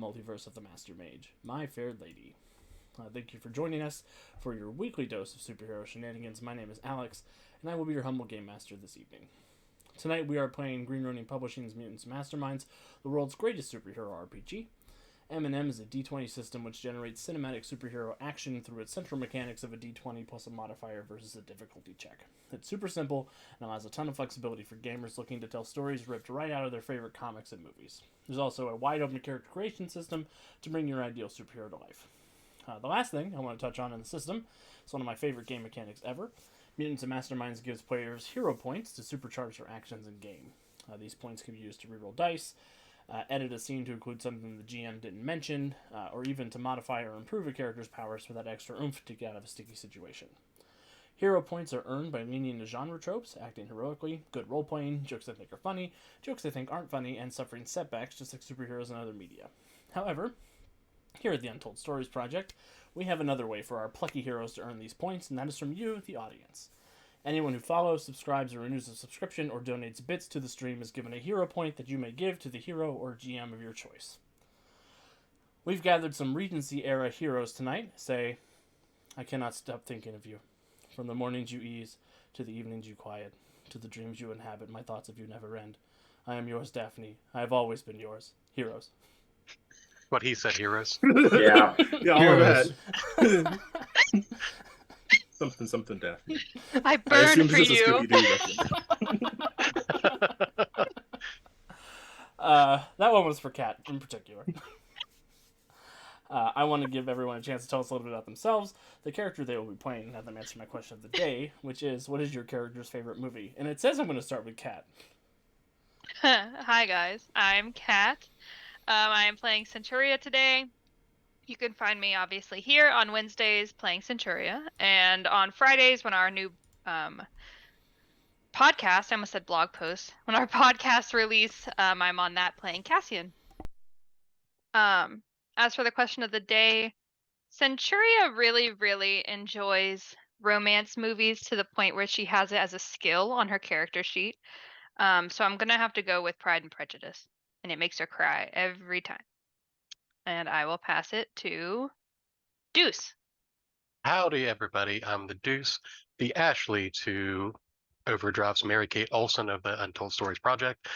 Multiverse of the Master Mage, my fair lady. Thank you for joining us for your weekly dose of superhero shenanigans. My name is Alex, and I will be your humble game master this evening. Tonight we are playing Green Ronin Publishing's Mutants Masterminds, the world's greatest superhero RPG. M&M is a D20 system which generates cinematic superhero action through its central mechanics of a D20 plus a modifier versus a difficulty check. It's super simple and allows a ton of flexibility for gamers looking to tell stories ripped right out of their favorite comics and movies. There's also a wide open character creation system to bring your ideal superhero to life. The last thing I want to touch on in the system is one of my favorite game mechanics ever. Mutants and Masterminds gives players hero points to supercharge their actions in game. These points can be used to reroll dice, edit a scene to include something the GM didn't mention, or even to modify or improve a character's powers for that extra oomph to get out of a sticky situation. Hero points are earned by leaning into genre tropes, acting heroically, good role-playing, jokes I think are funny, jokes I think aren't funny, and suffering setbacks just like superheroes in other media. However, here at the Untold Stories Project, we have another way for our plucky heroes to earn these points, and that is from you, the audience. Anyone who follows, subscribes, or renews a subscription or donates bits to the stream is given a hero point that you may give to the hero or GM of your choice. We've gathered some Regency-era heroes tonight. Say, I cannot stop thinking of you. From the mornings you ease, to the evenings you quiet, to the dreams you inhabit, my thoughts of you never end. I am yours, Daphne. I have always been yours. Heroes. What he said, heroes. Yeah, all of Heroes. that. something, Daphne. I I burned assume for this is a you. Scooby-Doo reference. That one was for Kat in particular. I want to give everyone a chance to tell us a little bit about themselves, the character they will be playing, and have them answer my question of the day, which is, what is your character's favorite movie? And it says I'm going to start with Kat. Hi guys, I'm Kat. I am playing Centuria today. You can find me obviously here on Wednesdays playing Centuria, and on Fridays when our new podcast, I almost said blog post, when our podcast release, I'm on that playing Cassian. As for the question of the day, Centuria really, really enjoys romance movies to the point where she has it as a skill on her character sheet. So I'm gonna have to go with Pride and Prejudice, and it makes her cry every time. And I will pass it to Deuce. Howdy, everybody. I'm the Deuce, the Ashley to Overdrive's Mary Kate Olsen of the Untold Stories Project.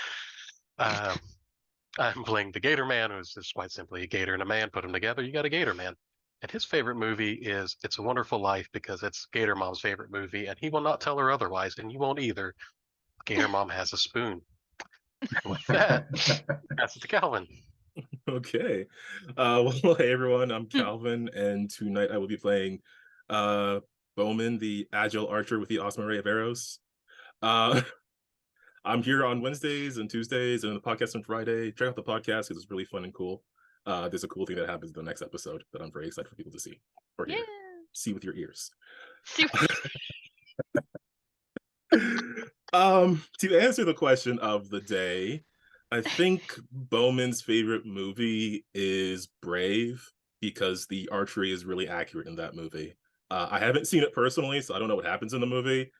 I'm playing the Gator Man, who's just quite simply a gator and a man. Put them together, you got a Gator Man. And his favorite movie is It's a Wonderful Life because it's Gator Mom's favorite movie, and he will not tell her otherwise, and you won't either. Gator Mom has a spoon. With that, pass it to Calvin. Okay. Well, hey everyone, I'm Calvin, and tonight I will be playing Bowman, the agile archer with the awesome array of arrows. I'm here on Wednesdays and Tuesdays and the podcast on Friday. Check out the podcast because it's really fun and cool. There's a cool thing that happens in the next episode that I'm very excited for people to see or hear. See with your ears. To answer the question of the day, I think Bowman's favorite movie is Brave because the archery is really accurate in that movie. I haven't seen it personally, so I don't know what happens in the movie.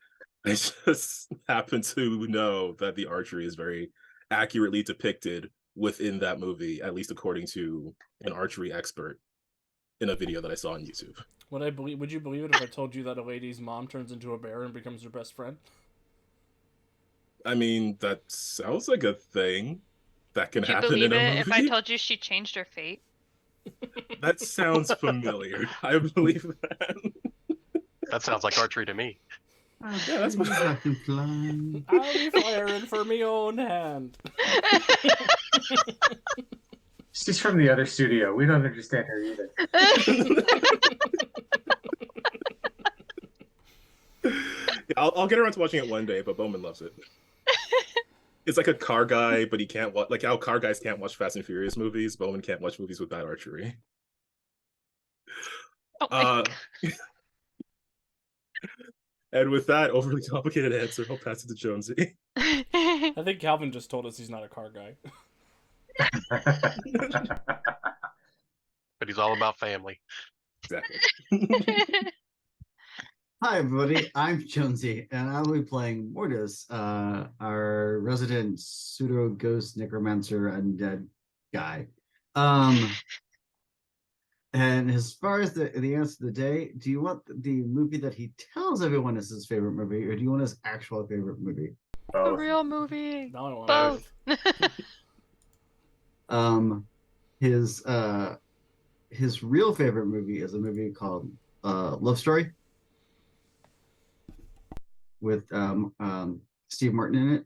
I just happen to know that the archery is very accurately depicted within that movie, at least according to an archery expert in a video that I saw on YouTube. Would you believe it if I told you that a lady's mom turns into a bear and becomes her best friend? I mean, that sounds like a thing that can Would you happen believe in a it movie. if I told you she changed her fate? That sounds familiar. I believe that. That sounds like archery to me. Yeah, that's what I can fly. I'll be firing for me own hand. She's from the other studio. We don't understand her either. Yeah, I'll get around to watching it one day, but Bowman loves it. It's like a car guy, but he can't watch, like how car guys can't watch Fast and Furious movies. Bowman can't watch movies with bad archery. Oh my And with that overly complicated answer, I'll pass it to Jonesy. I think Calvin just told us he's not a car guy. But he's all about family. Exactly. Hi, everybody. I'm Jonesy, and I'll be playing Mortis, our resident pseudo ghost necromancer undead guy. Um, and as far as the answer of the day, do you want the movie that he tells everyone is his favorite movie, or do you want his actual favorite movie? The Both. real movie. Now I want Both. Um, his his real favorite movie is a movie called Love Story with Steve Martin in it.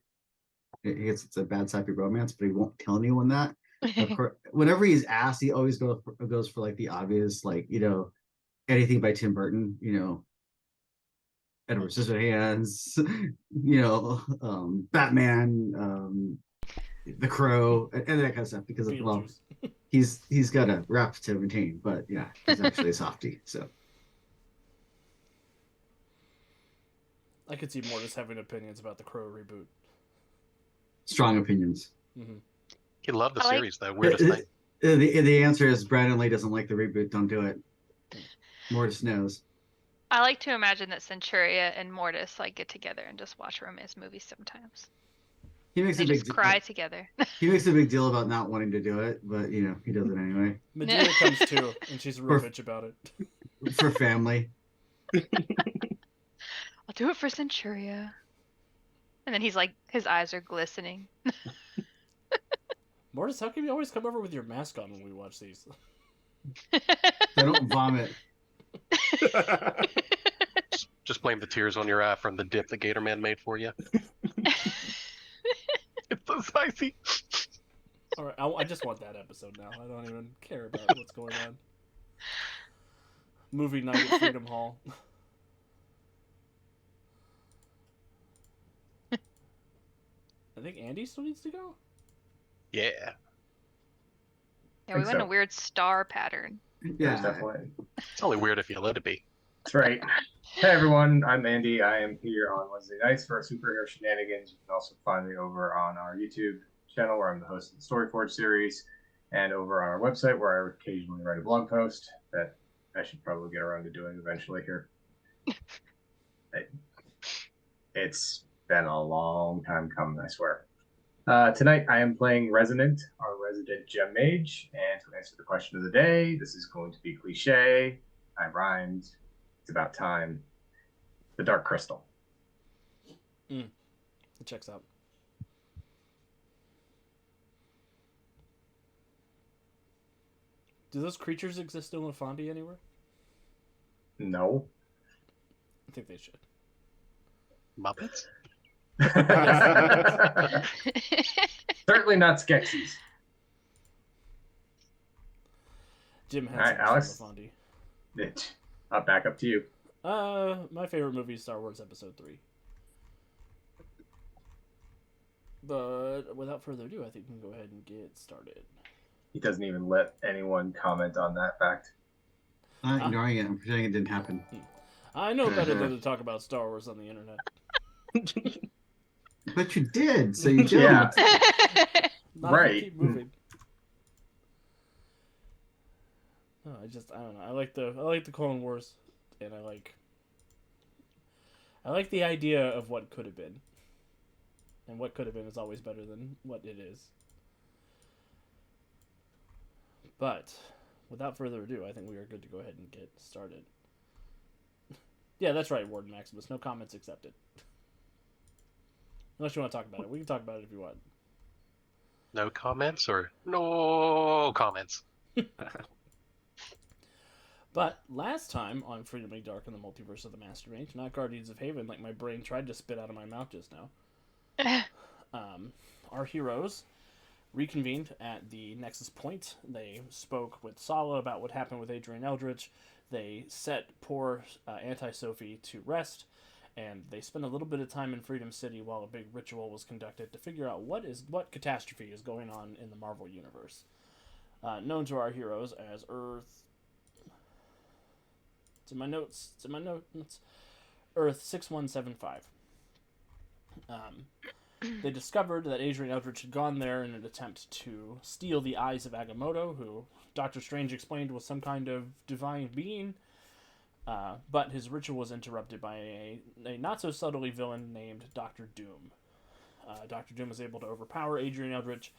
It's a bad sappy romance, but he won't tell anyone that. Of course, whenever he's asked, he always goes for like the obvious, like anything by Tim Burton, Edward Scissorhands, Batman, The Crow, and that kind of stuff. Because of Beetlejuice. he's got a rap to maintain, but yeah, he's actually a softie. So I could see Mortis having opinions about the Crow reboot. strong opinions. Mm-hmm. He loved the I like- series though. Weirdest thing. The answer is Brandon Lee doesn't like the reboot. Don't do it. Mortis knows. I like to imagine that Centuria and Mortis like get together and just watch romance movies sometimes. He makes They a big just cry together. he makes a big deal about not wanting to do it, but he does it anyway Medea comes too, and she's a real bitch about it. for family. I'll do it for Centuria. And then he's like, his eyes are glistening. Mortis, how come you always come over with your mask on when we watch these? They don't vomit. Just blame the tears on your eye from the dip that Gator Man made for you. It's so spicy. All right, I just want that episode now. I don't even care about what's going on. Movie night at Freedom Hall. I think Andy still needs to go. Yeah. Yeah, we Think went in so. a weird star pattern. There's definitely. It's only weird if you let it be. That's right. Hey everyone, I'm Andy. I am here on Wednesday nights for our superhero shenanigans. You can also find me over on our YouTube channel where I'm the host of the Storyforge series, and over on our website where I occasionally write a blog post that I should probably get around to doing eventually here. It's been a long time coming, I swear. Tonight I am playing Resonant, our resident gem mage, and to answer the question of the day, this is going to be cliche. I rhymed. It's about time. The Dark Crystal. It checks out. Do those creatures exist in Lafondy anywhere? No. I think they should. Muppets? Certainly not Skeksis. Jim Henson Alright, Alex. from Lafondy. Back up to you. My favorite movie is Star Wars Episode 3. But without further ado, I think we can go ahead and get started. He doesn't even let anyone comment on that fact. I'm not ignoring it. I'm pretending it didn't happen. I know better than to talk about Star Wars on the internet. But you did, so you don't. Yeah. Not if Right. we keep moving. No, I don't know. I like the Clone Wars, and I like the idea of what could have been. And what could have been is always better than what it is. But without further ado, I think we are good to go ahead and get started. Yeah, that's right, Warden Maximus. No comments accepted. Unless you want to talk about it. We can talk about it if you want. No comments or no comments? But last time on Freedom Made Dark in the Multiverse of the Master Mage, not Guardians of Haven, like my brain tried to spit out of my mouth just now, our heroes reconvened at the Nexus Point. They spoke with Sala about what happened with Adrian Eldritch. They set poor Anti-Sophie to rest, and they spent a little bit of time in Freedom City while a big ritual was conducted to figure out what catastrophe is going on in the Marvel Universe. Known to our heroes as Earth... It's in my notes. Earth 6175. They discovered that Adrian Eldritch had gone there in an attempt to steal the eyes of Agamotto, who Doctor Strange explained was some kind of divine being. But his ritual was interrupted by a not-so-subtly villain named Dr. Doom. Dr. Doom was able to overpower Adrian Eldritch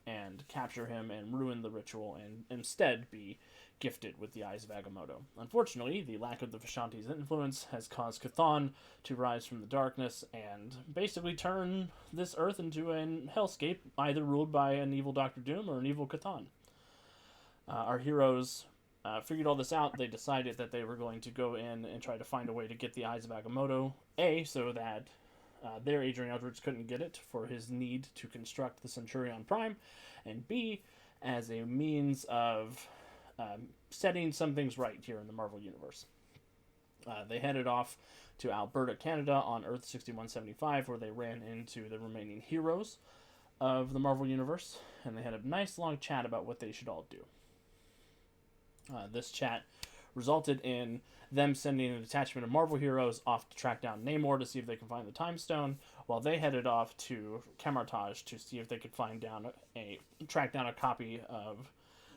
and capture him and ruin the ritual and instead be gifted with the Eyes of Agamotto. Unfortunately, the lack of the Vishanti's influence has caused Chthon to rise from the darkness and basically turn this Earth into an hellscape, either ruled by an evil Doctor Doom or an evil Chthon. Our heroes figured all this out. They decided that they were going to go in and try to find a way to get the Eyes of Agamotto, A, so that their Adrian Eldridge couldn't get it for his need to construct the Centurion Prime, and B, as a means of setting some things right here in the Marvel Universe. They headed off to Alberta, Canada on Earth 6175, where they ran into the remaining heroes of the Marvel Universe, and they had a nice long chat about what they should all do. This chat resulted in them sending a detachment of Marvel heroes off to track down Namor to see if they can find the Time Stone, while they headed off to Camartage to see if they could track down a copy of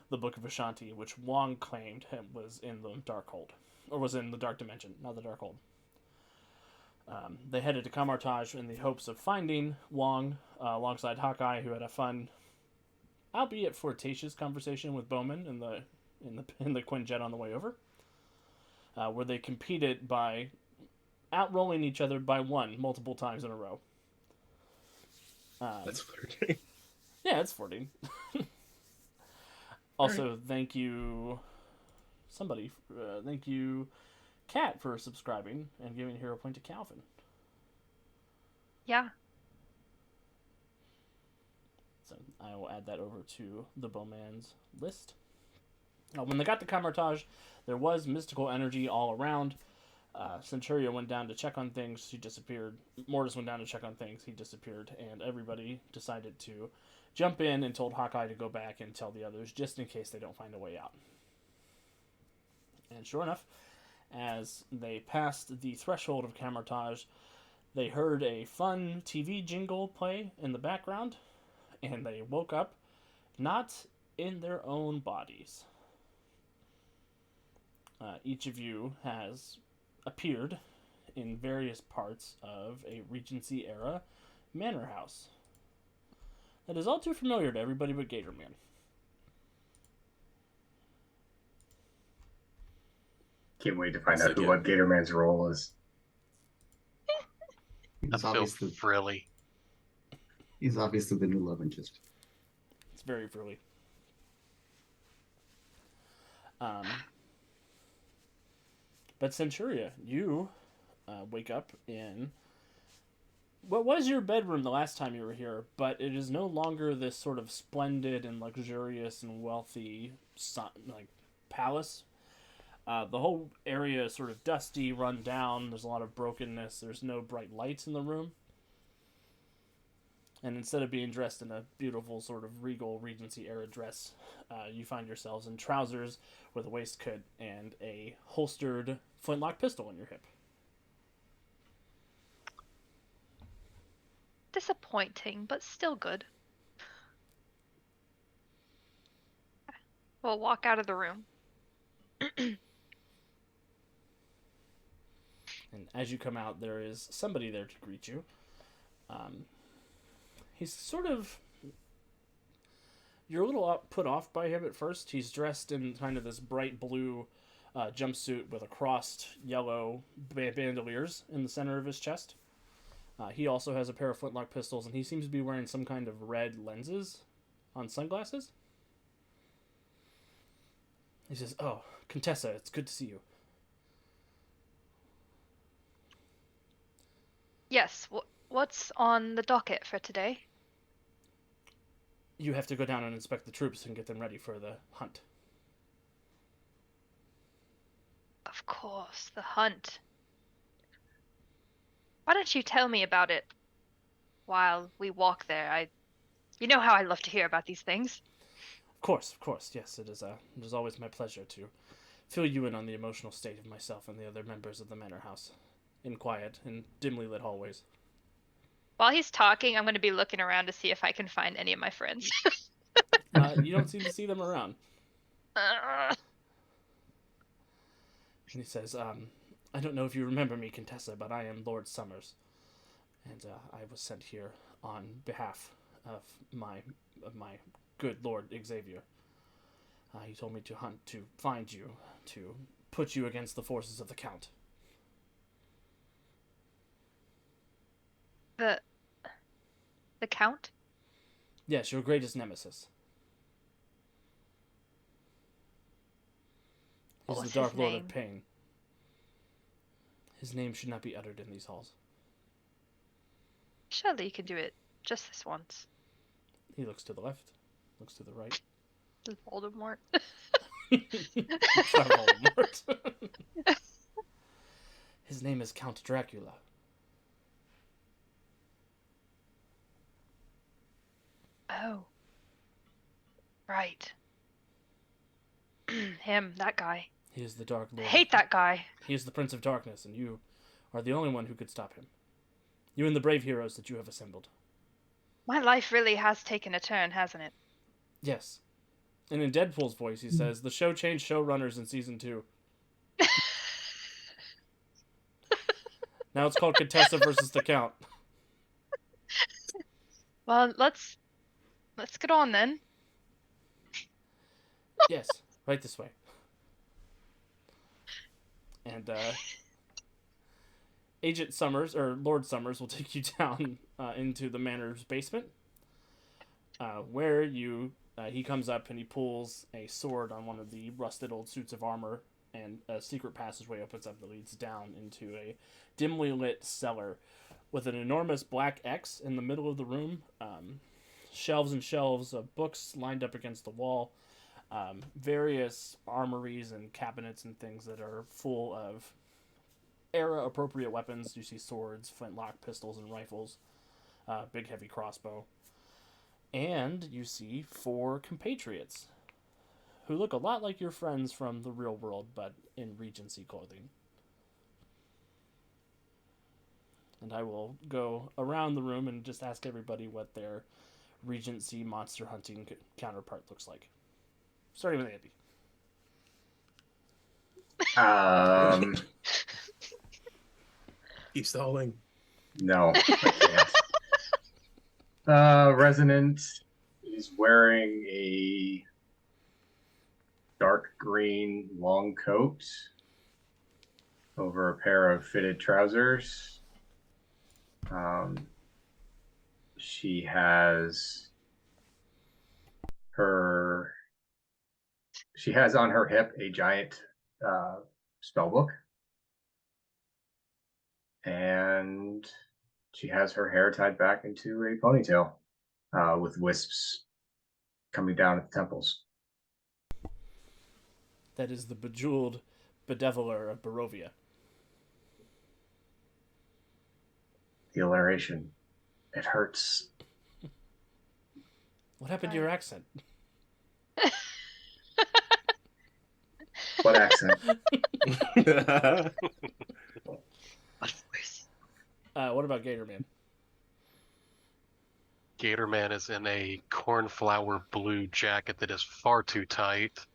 the Book of Vishanti, which Wong claimed was in the Darkhold, or was in the Dark Dimension, not the Darkhold. They headed to Camartage in the hopes of finding Wong alongside Hawkeye, who had a fun, albeit flirtatious, conversation with Bowman in the Quinjet on the way over, where they competed by outrolling each other by one multiple times in a row. That's flirting. Yeah, it's flirting. Also, thank you, thank you, Kat, for subscribing and giving a hero point to Calvin. Yeah. So I will add that over to the Bowman's list. When they got to Camartage, there was mystical energy all around. Centuria went down to check on things. She disappeared. Mortis went down to check on things. He disappeared. And everybody decided to jump in and told Hawkeye to go back and tell the others just in case they don't find a way out. And sure enough, as they passed the threshold of Camartage, they heard a fun TV jingle play in the background, and they woke up not in their own bodies. Each of you has appeared in various parts of a Regency-era manor house that is all too familiar to everybody but Gatorman. Can't wait to find Once out again. what Gatorman's role is. He's I feel obviously, frilly. he's obviously the new love interest. It's very frilly. But Centuria, you wake up in what was your bedroom the last time you were here, but it is no longer this sort of splendid and luxurious and wealthy palace. The whole area is sort of dusty, run down. There's a lot of brokenness. There's no bright lights in the room. And instead of being dressed in a beautiful sort of regal Regency-era dress, you find yourselves in trousers with a waistcoat and a holstered flintlock pistol in your hip. Disappointing, but still good. We'll walk out of the room. And as you come out, there is somebody there to greet you. He's sort of... You're a little put off by him at first. He's dressed in kind of this bright blue jumpsuit with a crossed yellow bandoliers in the center of his chest. He also has a pair of flintlock pistols, and he seems to be wearing some kind of red lenses on sunglasses. He says, "Oh, Contessa, it's good to see you." Yes, what's on the docket for today? You have to go down and inspect the troops and get them ready for the hunt. Of course, the hunt. Why don't you tell me about it while we walk there? You know how I love to hear about these things. Of course, yes, it is always my pleasure to fill you in on the emotional state of myself and the other members of the manor house in quiet and dimly lit hallways. While he's talking, I'm going to be looking around to see if I can find any of my friends. You don't seem to see them around. And he says, I don't know if you remember me, Contessa, but I am Lord Summers. And I was sent here on behalf of my of my good Lord Xavier. He told me to hunt, to find you, to put you against the forces of the Count. The Count? Yes, your greatest nemesis. He's What the was Dark his Lord name? of Pain. His name should not be uttered in these halls. Surely you can do it just this once. He looks to the left, looks to the right. This is Voldemort. It's not Voldemort. His name is Count Dracula. Oh. Right. Him, that guy. He is the Dark I Lord. hate that guy. He is the Prince of Darkness, and you are the only one who could stop him. You and the brave heroes that you have assembled. My life really has taken a turn, hasn't it? Yes. And in Deadpool's voice, he says, the show changed showrunners in season 2. Now it's called Contessa versus the Count. Well, let's get on then. Yes, right this way. And Agent Summers, or Lord Summers, will take you down into the manor's basement, where he comes up and he pulls a sword on one of the rusted old suits of armor, and a secret passageway opens up that leads down into a dimly lit cellar with an enormous black X in the middle of the room, shelves and shelves of books lined up against the wall, various armories and cabinets and things that are full of era-appropriate weapons. You see swords, flintlock, pistols, and rifles, big heavy crossbow. And you see 4 compatriots who look a lot like your friends from the real world, but in Regency clothing. And I will go around the room and just ask everybody what their Regency monster hunting counterpart looks like. Starting with Andy. Keep stalling. No, I can't. Resonant is wearing a dark green long coat over a pair of fitted trousers. She has on her hip a giant spell book, and she has her hair tied back into a ponytail with wisps coming down at the temples. That is the bejeweled bedeviler of Barovia. The alliteration. It hurts. What happened to your accent? What accent? What about Gatorman? Gatorman is in a cornflower blue jacket that is far too tight,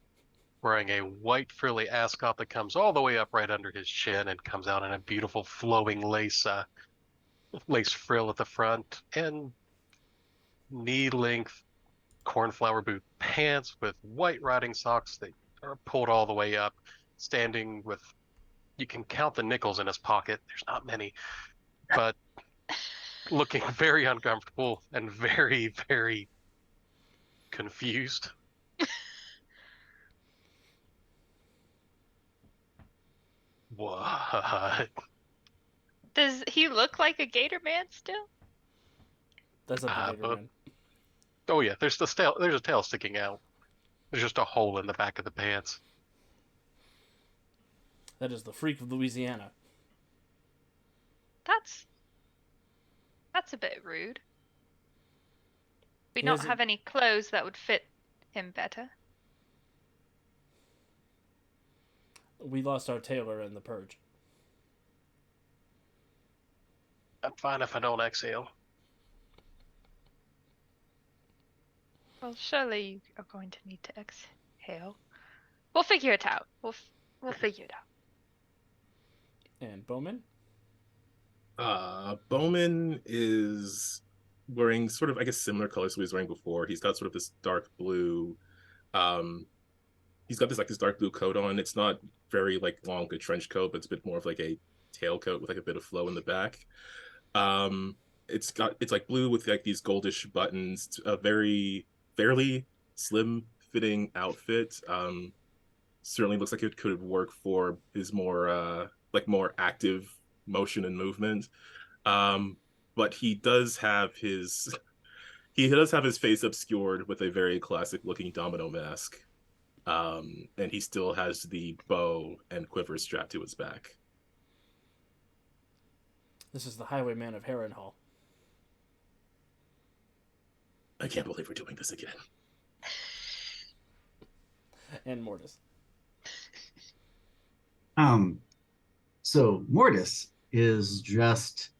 wearing a white frilly ascot that comes all the way up right under his chin and comes out in a beautiful flowing lace frill at the front, and knee-length cornflower boot pants with white riding socks that are pulled all the way up, standing with, you can count the nickels in his pocket. There's not many, but looking very uncomfortable and very, very confused. What? Does he look like a Gator Man still? That's not the but- Gatorman. Oh yeah, there's a tail sticking out. There's just a hole in the back of the pants. That is the Freak of Louisiana. That's a bit rude. We He don't has a- have any clothes that would fit him better. We lost our tailor in the purge. I'm fine if I don't exhale. Well, surely you are going to need to exhale. We'll figure it out. We'll figure it out. And Bowman? Bowman is wearing sort of, I guess, similar colors to what he was wearing before. He's got sort of this dark blue. He's got this dark blue coat on. It's not very like long, a trench coat, but it's a bit more of like a tailcoat with like a bit of flow in the back. It's like blue with like these goldish buttons. It's a very fairly slim fitting outfit. Certainly looks like it could work for his more more active motion and movement. But he does have his face obscured with a very classic looking domino mask. And he still has the bow and quiver strapped to his back. This is the Highwayman of Harrenhal. I can't believe we're doing this again. And Mortis. So Mortis is dressed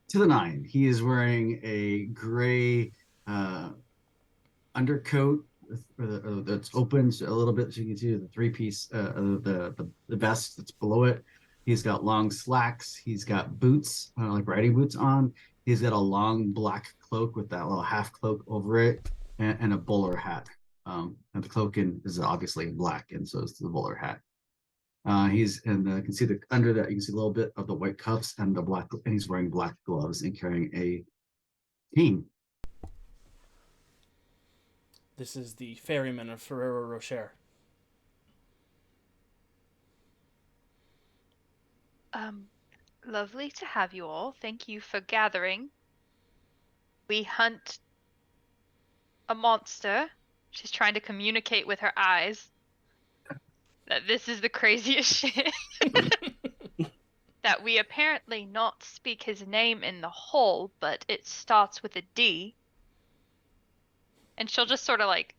to the nine. He is wearing a gray undercoat that's open a little bit, so you can see the three-piece, the vest that's below it. He's got long slacks. He's got boots, like riding boots on. He's got a long black cloak with that little half cloak over it, and a bowler hat. And the cloak is obviously black, and so is the bowler hat. You can see under that, you can see a little bit of the white cuffs and the black, and he's wearing black gloves and carrying a cane. This is the ferryman of Ferrero Rocher. Lovely to have you all. Thank you for gathering. We hunt a monster. She's trying to communicate with her eyes that this is the craziest shit. That we apparently not speak his name in the hall, but it starts with a D. And she'll just sort of like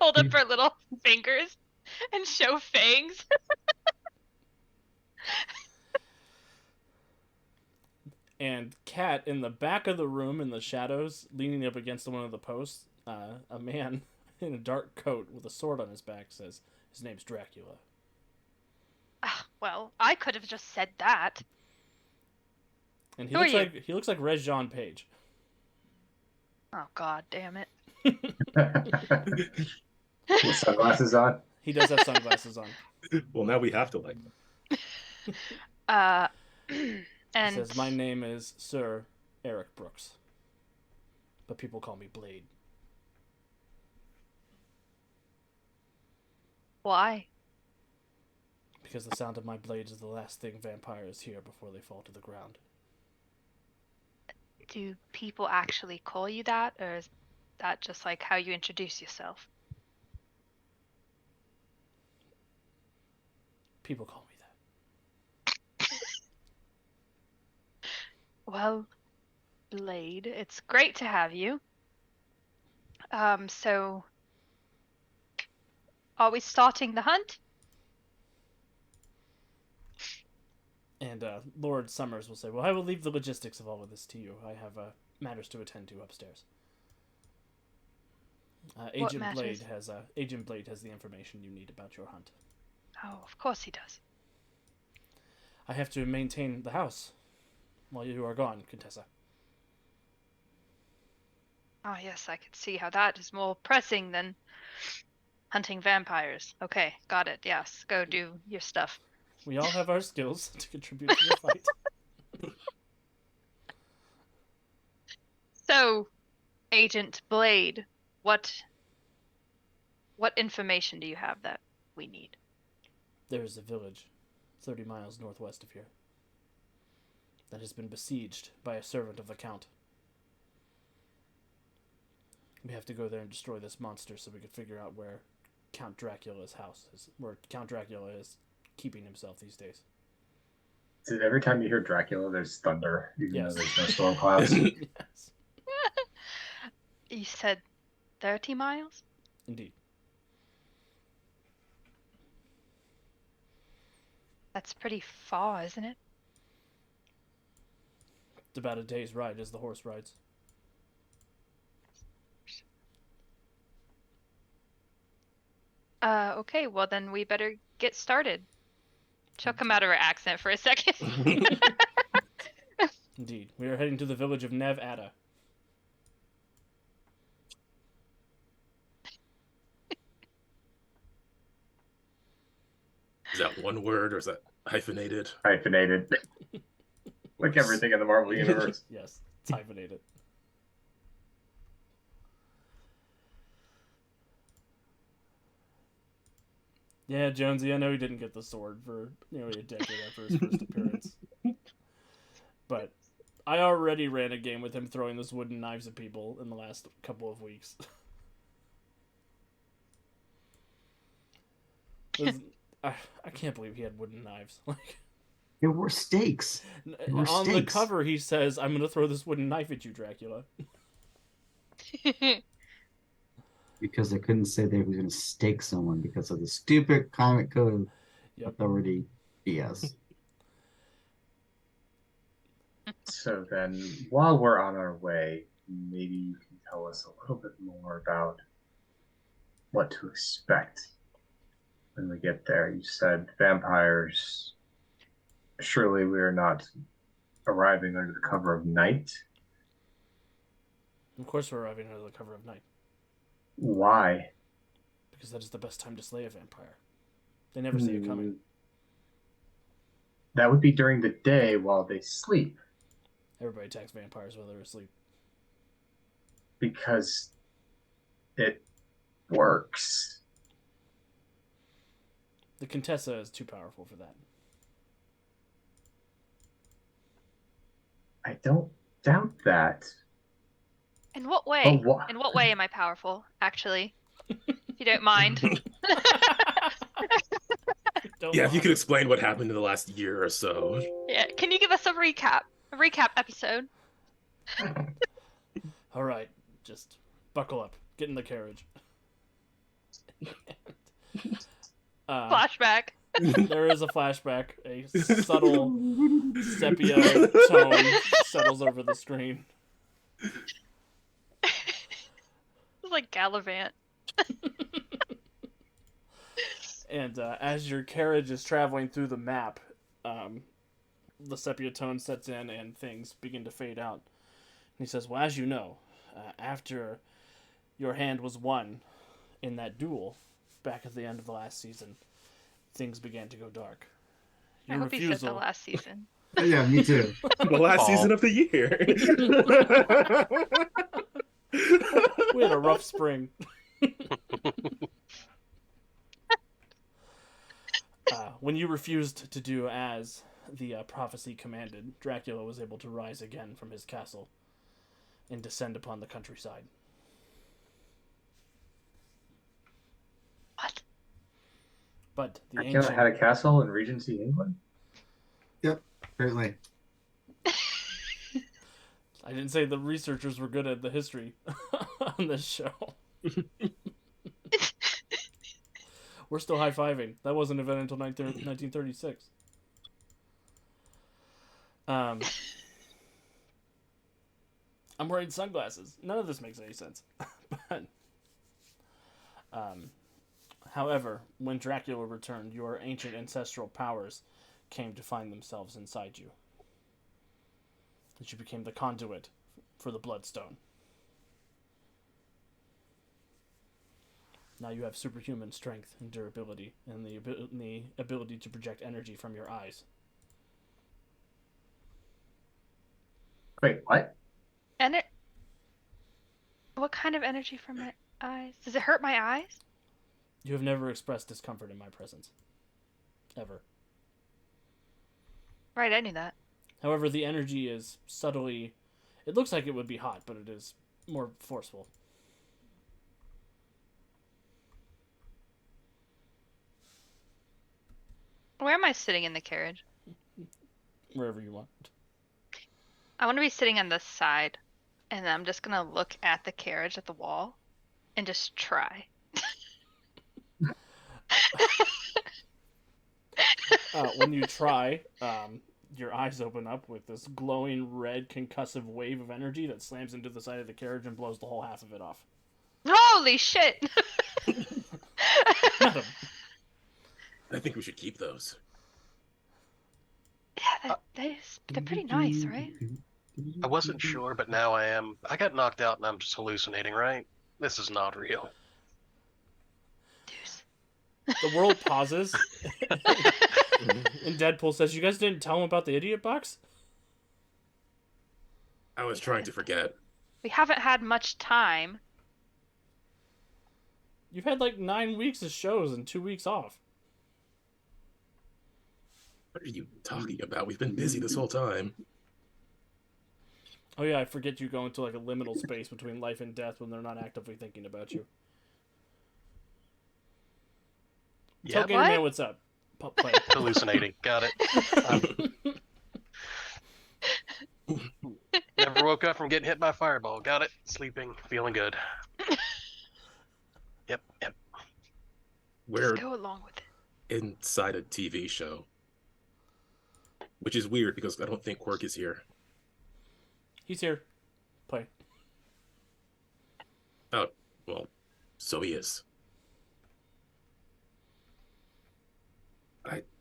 hold up her little fingers and show fangs. And Kat, in the back of the room in the shadows, leaning up against one of the posts, a man in a dark coat with a sword on his back says, his name's Dracula. Well, I could have just said that. And Who are you? he looks like Reg-Jean Page. Oh, god damn it. With sunglasses on. He does have sunglasses on. Well, now we have to like them. And He says, my name is Sir Eric Brooks. But people call me Blade. why? Because the sound of my blades is the last thing vampires hear before they fall to the ground. Do people actually call you that, or is that just like how you introduce yourself? People call me that. Well, Blade, it's great to have you. So are we starting the hunt? And Lord Summers will say, well, I will leave the logistics of all of this to you. I have matters to attend to upstairs. Agent Blade has the information you need about your hunt. Oh, of course he does. I have to maintain the house while you are gone, Contessa. Oh, yes, I could see how that is more pressing than hunting vampires. Okay, got it. Yes, go do your stuff. We all have our skills to contribute to the fight. So, Agent Blade, what information do you have that we need? There is a village 30 miles northwest of here that has been besieged by a servant of the Count. We have to go there and destroy this monster so we can figure out where Count Dracula's house is, where Count Dracula is keeping himself these days. So every time you hear Dracula, there's thunder, even Yes. though there's no storm clouds. Yes, You said 30 miles? indeed. That's pretty far, isn't it? It's about a day's ride as the horse rides. Okay, well then we better get started. She'll come out of her accent for a second. Indeed. We are heading to the village of Nev Ada. Is that one word or is that hyphenated? Hyphenated. Like everything in the Marvel Universe. Yes, it's hyphenated. Yeah, Jonesy, I know he didn't get the sword for nearly a decade after his first appearance. But I already ran a game with him throwing those wooden knives at people in the last couple of weeks. I can't believe he had wooden knives. Like, There were stakes. were on the stakes. cover, he says, "I'm going to throw this wooden knife at you, Dracula." Because they couldn't say they were going to stake someone because of the stupid comic code Yep. authority BS. So then, while we're on our way, maybe you can tell us a little bit more about what to expect when we get there. You said vampires. Surely we are not arriving under the cover of night. Of course, we're arriving under the cover of night. Why? Because that is the best time to slay a vampire. They never see it coming. That would be during the day while they sleep. Everybody attacks vampires while they're asleep. Because it works. The Contessa is too powerful for that. I don't doubt that. In what way? But wha- In what way am I powerful, actually? If you don't mind. Don't Yeah, if you lie. could explain what happened in the last year or so. Yeah, can you give us a recap? A recap episode. All right, just buckle up. Get in the carriage. Flashback. There is a flashback. A subtle sepia tone settles over the screen. It's like Gallivant. And as your carriage is traveling through the map, the sepia tone sets in and things begin to fade out. And he says, well, as you know, after your hand was won in that duel back at the end of the last season, things began to go dark. I hope he said the last season. Yeah, me too. The last Aw. season of the year. We had a rough spring. When you refused to do as the prophecy commanded, Dracula was able to rise again from his castle and descend upon the countryside. What? But the Dracula ancient... had a castle in Regency, England? Apparently. I didn't say the researchers were good at the history on this show. We're still high-fiving. That wasn't an event until 1936. I'm wearing sunglasses. None of this makes any sense. But, however, when Dracula returned, your ancient ancestral powers came to find themselves inside you. And you became the conduit for the Bloodstone. Now you have superhuman strength and durability, and the ability to project energy from your eyes. Wait, what? And it. What kind of energy from my eyes? Does it hurt my eyes? You have never expressed discomfort in my presence. Ever. Right, I knew that. However, the energy is subtly... It looks like it would be hot, but it is more forceful. Where am I sitting in the carriage? Wherever you want. I want to be sitting on this side, and I'm just gonna look at the carriage at the wall, and just try. When you try, your eyes open up with this glowing red concussive wave of energy that slams into the side of the carriage and blows the whole half of it off. Holy shit! Madam, I think we should keep those. Yeah, they're pretty nice, right? I wasn't sure, but now I am. I got knocked out and I'm just hallucinating, right? This is not real. Deuce. The world pauses, and Deadpool says, "You guys didn't tell him about the idiot box?" I was trying to forget. We haven't had much time. You've had like 9 weeks of shows and 2 weeks off. What are you talking about? We've been busy this whole time. Oh yeah, I forget you go into like a liminal space between life and death when they're not actively thinking about you. Tell Yep. Gator Man What? what's up. Play. Hallucinating. Got it. Never woke up from getting hit by a fireball. Got it. Sleeping. Feeling good. Yep. We're Just go along with it. inside a TV show. Which is weird because I don't think Quirk is here. He's here. Play. Oh, well, so he is.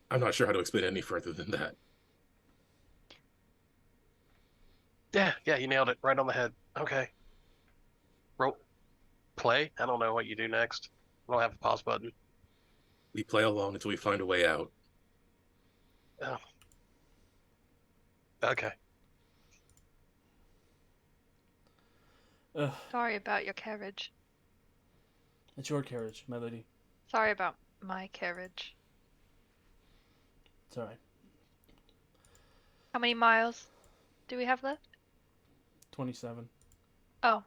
I'm not sure how to explain it any further than that. Yeah, you nailed it. Right on the head. Okay. Roll. Play? I don't know what you do next. I don't have a pause button. We play along until we find a way out. Oh. Okay. Ugh, Sorry about your carriage. it's your carriage, my lady. Sorry about my carriage. It's alright. How many miles do we have left? 27. Oh.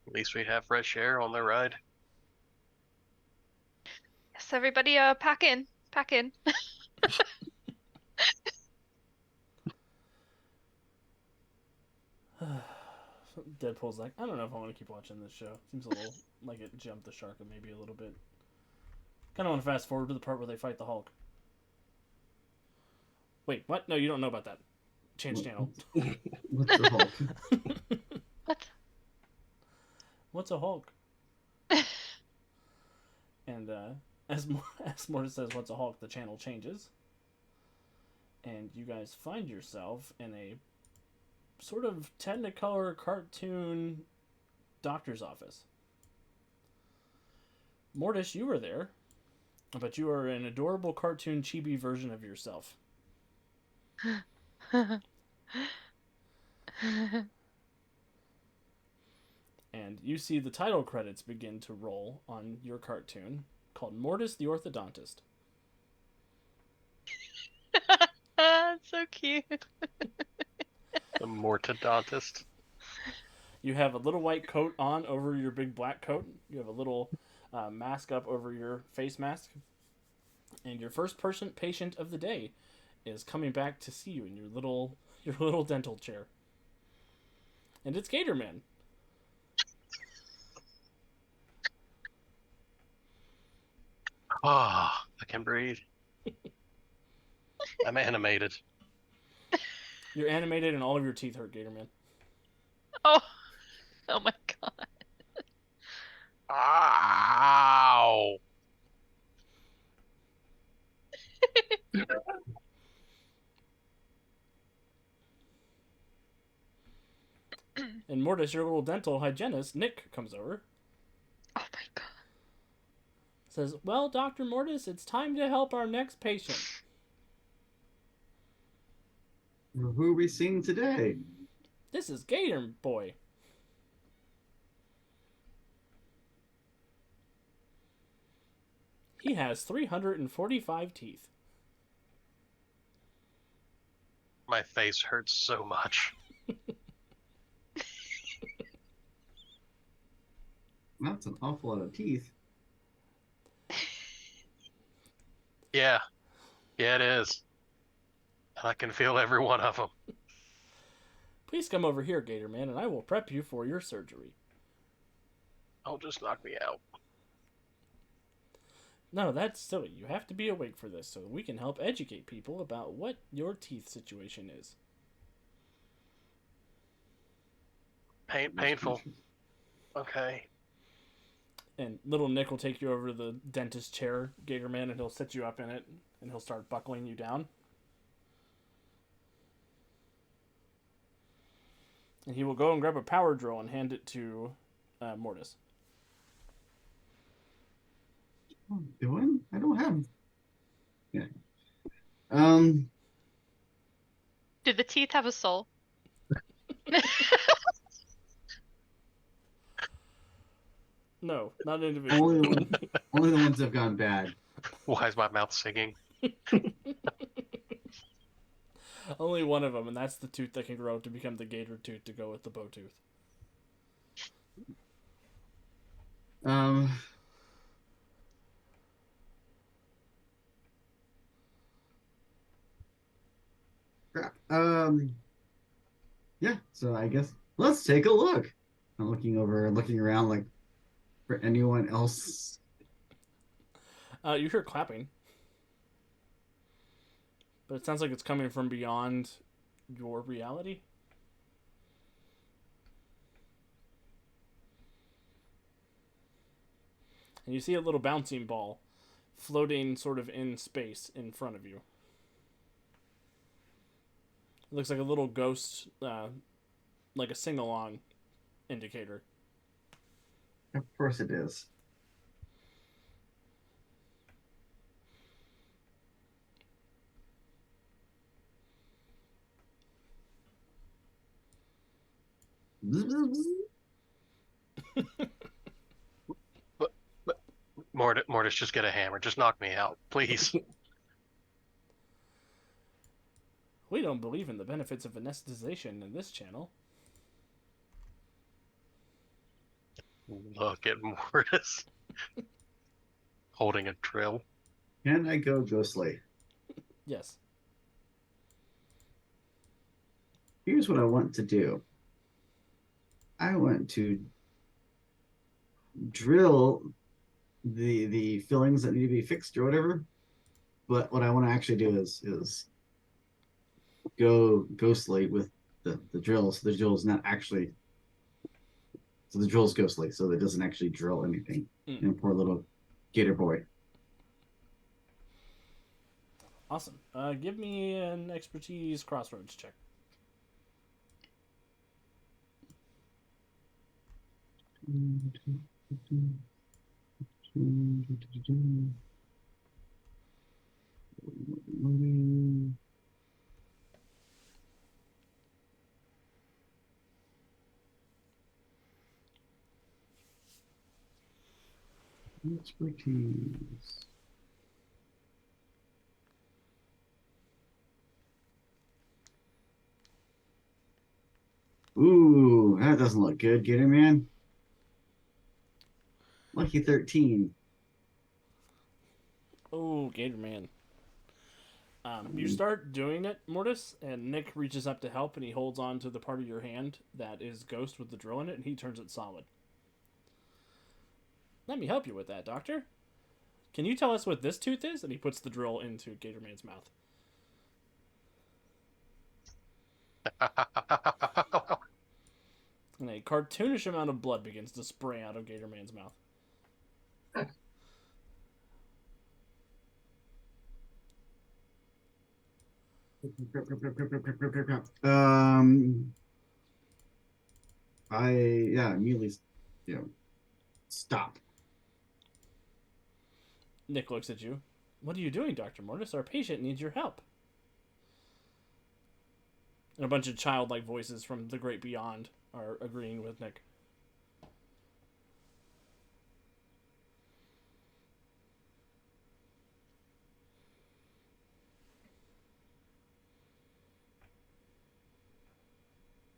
At least we have fresh air on the ride. Yes, everybody, pack in. Pack in. Deadpool's like, I don't know if I want to keep watching this show. Seems a little like it jumped the shark maybe a little bit. Kind of want to fast forward to the part where they fight the Hulk. Wait, what? No, you don't know about that. Change channel. What's the Hulk? What? What's a Hulk? And as Mortis says, "What's a Hulk?" the channel changes, and you guys find yourself in a sort of Technicolor cartoon doctor's office. Mortis, you were there, but you are an adorable cartoon chibi version of yourself. And you see the title credits begin to roll on your cartoon called Mortis the Orthodontist. So cute. The mortodontist. You have a little white coat on over your big black coat. You have a little mask up over your face mask. And your first patient of the day is coming back to see you in your little dental chair. And it's Gator Man. Ah, I can breathe. I'm animated. You're animated and all of your teeth hurt, Gator Man. Oh. Oh my god. Ow! And Mortis, your little dental hygienist, Nick, comes over. Oh my god. Says, "Well, Dr. Mortis, it's time to help our next patient." Who are we seeing today? This is Gator Boy. He has 345 teeth. My face hurts so much. That's an awful lot of teeth. Yeah. Yeah, it is. And I can feel every one of them. Please come over here, Gator Man, and I will prep you for your surgery. Oh, just knock me out. No, that's silly. You have to be awake for this so we can help educate people about what your teeth situation is. Painful. Okay. And little Nick will take you over to the dentist chair, Gator Man, and he'll sit you up in it, and he'll start buckling you down. And he will go and grab a power drill and hand it to Mortis. What am I doing? I don't have. Yeah. Do the teeth have a soul? No, not individually. Only the ones that have gone bad. Why is my mouth singing? Only one of them, and that's the tooth that can grow to become the gator tooth to go with the bow tooth. Crap. Yeah, so I guess let's take a look. I'm looking around like for anyone else. You hear clapping. But it sounds like it's coming from beyond your reality. And you see a little bouncing ball floating sort of in space in front of you. It looks like a little ghost, like a sing-along indicator. Of course it is. Mortis, just get a hammer. Just knock me out, please. We don't believe in the benefits of anesthetization in this channel. Look at Mortis. Holding a drill. Can I go ghostly? Yes. Here's what I want to do. I want to drill the fillings that need to be fixed or whatever. But what I want to actually do is go ghostly with the drill, so the drill is not actually, so the drill is ghostly, so it doesn't actually drill anything. And poor little gator boy. Awesome. Give me an expertise crossroads check. Expertise. Ooh, that doesn't look good, Gator Man. Lucky 13. Oh, Gator Man. You start doing it, Mortis, and Nick reaches up to help, and he holds on to the part of your hand that is ghost with the drill in it, and he turns it solid. Let me help you with that, Doctor. Can you tell us what this tooth is? And he puts the drill into Gator Man's mouth. And a cartoonish amount of blood begins to spray out of Gator Man's mouth. Immediately, stop. Nick looks at you. What are you doing, Dr. Mortis? Our patient needs your help. And a bunch of childlike voices from the great beyond are agreeing with Nick.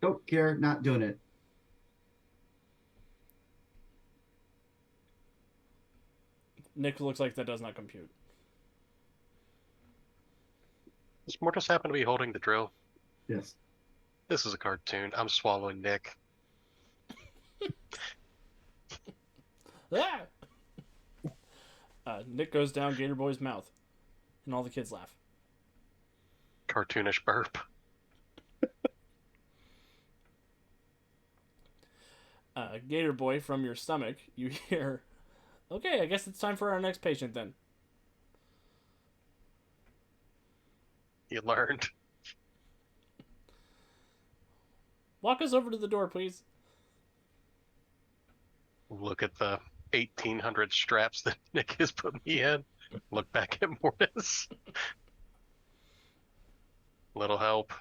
Don't care, not doing it. Nick looks like that does not compute. Does Mortis happen to be holding the drill? Yes. This is a cartoon. I'm swallowing Nick. Ah! Nick goes down Gator Boy's mouth, and all the kids laugh. Cartoonish burp. Gator Boy, from your stomach, you hear Okay, I guess it's time for our next patient then. You learned. Walk us over to the door, please. Look at the 1,800 straps that Nick has put me in. Look back at Mortis. Little help.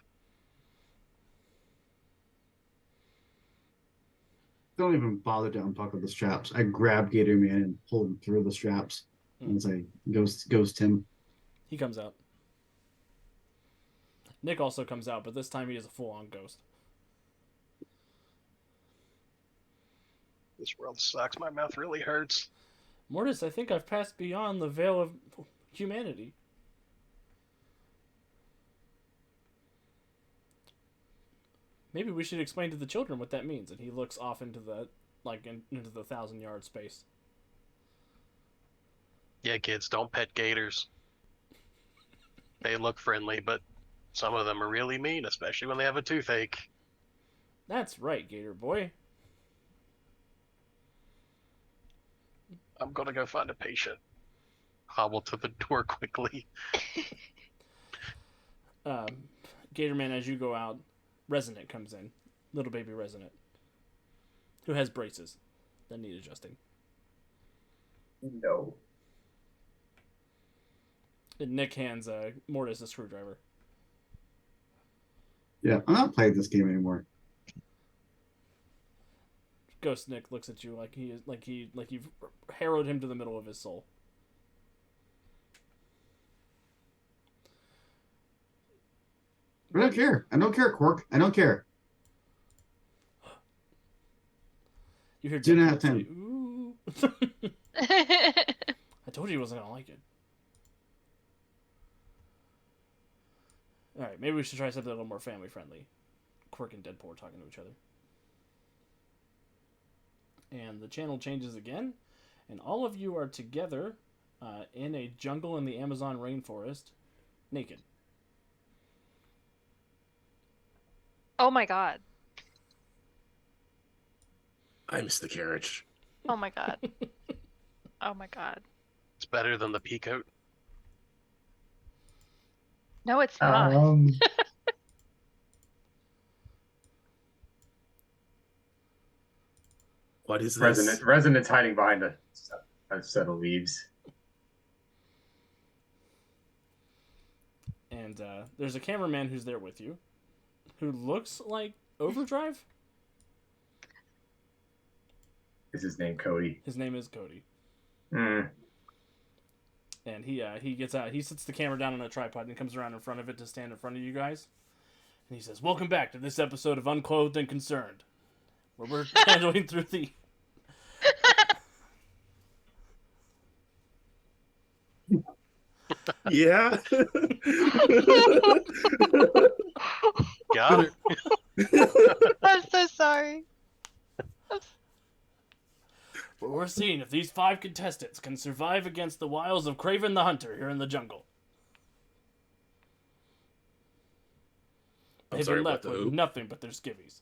Don't even bother to unbuckle the straps. I grabbed Gator Man and pulled him through the straps. And say, "Ghost Tim." He comes out. Nick also comes out, but this time he is a full-on ghost. This world sucks. My mouth really hurts. Mortis, I think I've passed beyond the veil of humanity. Maybe we should explain to the children what that means. And he looks off into the into the 1,000-yard space. Yeah, kids, don't pet gators. They look friendly, but some of them are really mean, especially when they have a toothache. That's right, Gator Boy. I'm gonna go find a patient. Hobble to the door quickly. Gator Man, as you go out, Resonant comes in. Little baby Resonant. Who has braces that need adjusting. No. And Nick hands Mortis a screwdriver. Yeah, I'm not playing this game anymore. Ghost Nick looks at you like you've harrowed him to the middle of his soul. I don't care. I don't care, Quark. I don't care. You hear 2.5 out of Deadpool 10. say, "Ooh." I told you he wasn't gonna like it. All right, maybe we should try something a little more family friendly. Quark and Deadpool are talking to each other. And the channel changes again, and all of you are together in a jungle in the Amazon rainforest, naked. Oh my god. I miss the carriage. Oh my god. Oh my god. It's better than the peacoat. No, it's not. What is this? Resonant's hiding behind a set of leaves. And there's a cameraman who's there with you, who looks like Overdrive. Is his name Cody? His name is Cody. Mm. And he gets out. He sits the camera down on a tripod and comes around in front of it to stand in front of you guys. And he says, "Welcome back to this episode of Unclothed and Concerned, where we're handling through the..." Yeah. Got it. I'm so sorry. Where we're seeing if these 5 contestants can survive against the wiles of Kraven the Hunter here in the jungle. I'm They've sorry, been what left the with who? nothing but their skivvies.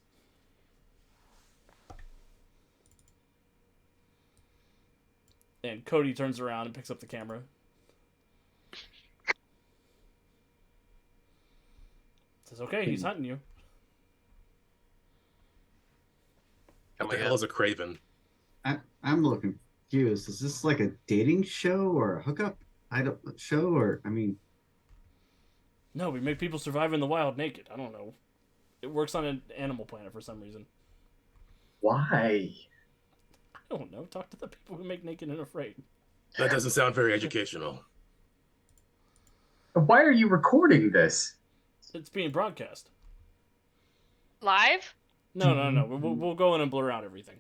And Cody turns around and picks up the camera. Says, "Okay, he's hunting you." Come What the again. hell is a Craven? I'm a little confused. Is this like a dating show or a hookup show? Or, I mean, No, we make people survive in the wild naked. I don't know. It works on an Animal Planet for some reason. Why? I don't know. Talk to the people who make Naked and Afraid. That doesn't sound very educational. Why are you recording this? It's being broadcast. Live? No. We'll go in and blur out everything.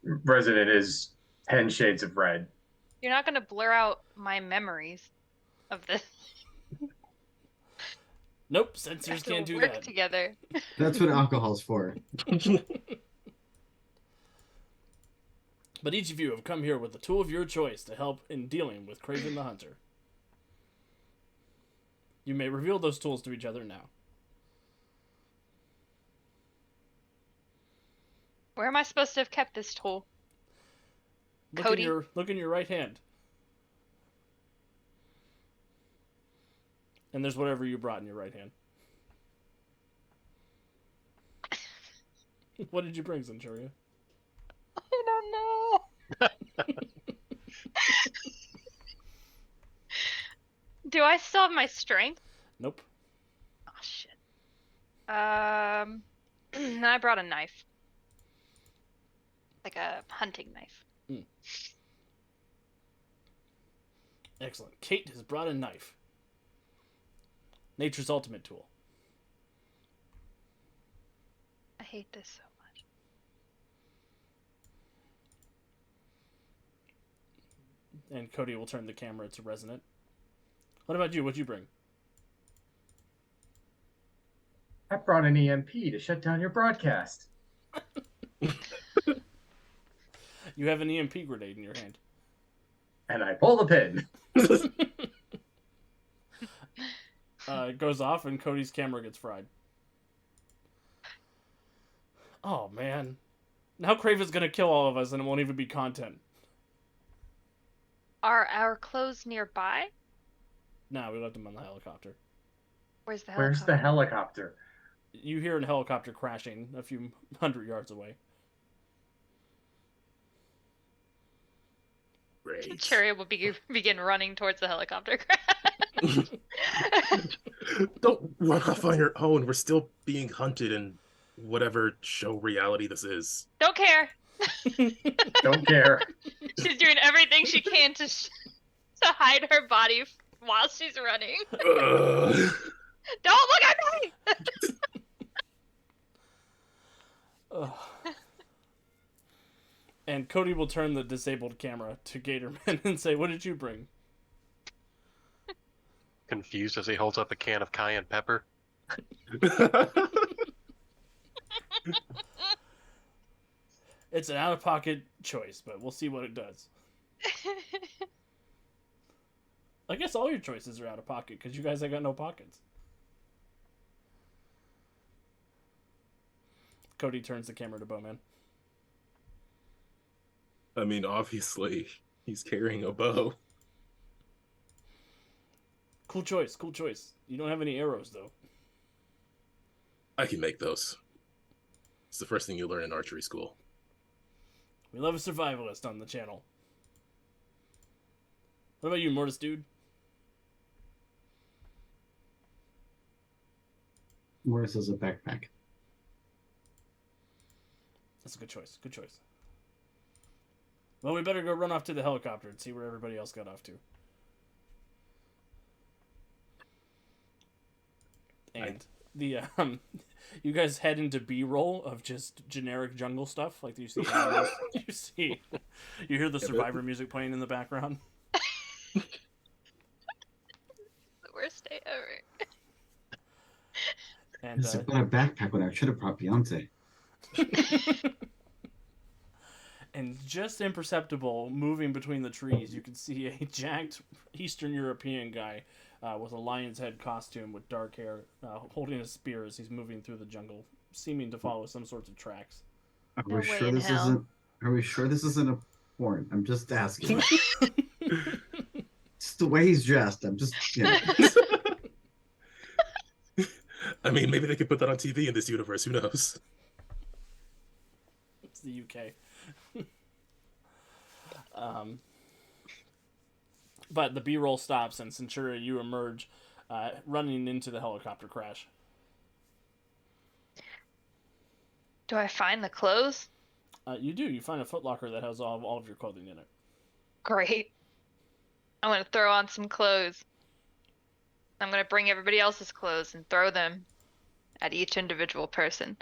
Resident is 10 shades of red. You're not gonna blur out my memories of this. Nope, We censors have to can't do work that. together. that's what alcohol's for. But each of you have come here with the tool of your choice to help in dealing with Kraven the Hunter. You may reveal those tools to each other now. Where am I supposed to have kept this tool? Cody? Look in your right hand. And there's whatever you brought in your right hand. What did you bring, Centuria? I don't know. Do I still have my strength? Nope. Oh shit. I brought a knife. Like a hunting knife. Excellent. Kate has brought a knife. Nature's ultimate tool. I hate this so much. And Cody will turn the camera to Resonant. What about you? What'd you bring? I brought an EMP to shut down your broadcast. You have an EMP grenade in your hand. And I pull the pin. It goes off and Cody's camera gets fried. Oh, man. Now Craven's gonna kill all of us and it won't even be content. Are our clothes nearby? Nah, we left him on the helicopter. Where's the Where's the helicopter? You hear a helicopter crashing a few 100 yards away. Great. Cherry will begin running towards the helicopter. Don't run off on your own. We're still being hunted in whatever show reality this is. Don't care. Don't care. She's doing everything she can to hide her body while she's running. Ugh. Don't look at me! Ugh. And Cody will turn the disabled camera to Gatorman and say, "What did you bring?" Confused as he holds up a can of cayenne pepper. It's an out-of-pocket choice, but we'll see what it does. I guess all your choices are out of pocket because you guys have got no pockets. Cody turns the camera to Bowman. I mean, obviously, he's carrying a bow. Cool choice, cool choice. You don't have any arrows, though. I can make those. It's the first thing you learn in archery school. We love a survivalist on the channel. What about you, Mortis dude? Morris has a backpack. That's a good choice. Good choice. Well, we better go run off to the helicopter and see where everybody else got off to. And you guys head into B-roll of just generic jungle stuff, like you see. You hear the Survivor music playing in the background. The worst day ever. And I've got a backpack when I should have brought Beyonce. and just imperceptible, moving between the trees, you can see a jacked Eastern European guy with a lion's head costume with dark hair, holding a spear as he's moving through the jungle, seeming to follow some sorts of tracks. Are No we way sure in this hell. isn't? Are we sure this isn't a porn? I'm just asking. It's the way he's dressed. I'm just, you know. I mean, maybe they could put that on TV in this universe. Who knows? It's the UK. But the B-roll stops, and Centuria, you emerge, running into the helicopter crash. Do I find the clothes? You do. You find a footlocker that has all of your clothing in it. Great. I'm gonna throw on some clothes. I'm gonna bring everybody else's clothes and throw them at each individual person.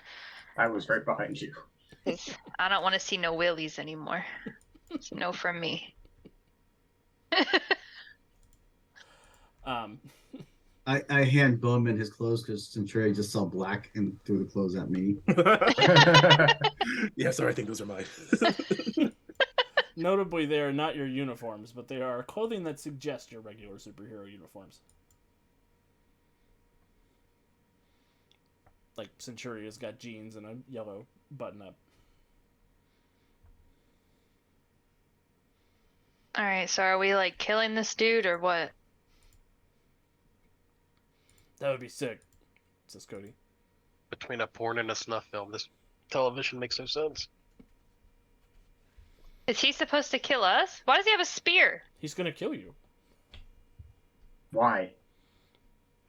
I was right behind you. 'Cause I don't want to see no willies anymore. It's no from me. I hand Bowman his clothes because Centuria just saw black and threw the clothes at me. Yeah, sorry, I think those are mine. Notably, they are not your uniforms, but they are clothing that suggests your regular superhero uniforms. Like Centuria's got jeans and a yellow button-up. All right, so are we like killing this dude or what? That would be sick, says Cody. Between a porn and a snuff film, this television makes no sense. Is he supposed to kill us? Why does he have a spear? He's gonna kill you Why?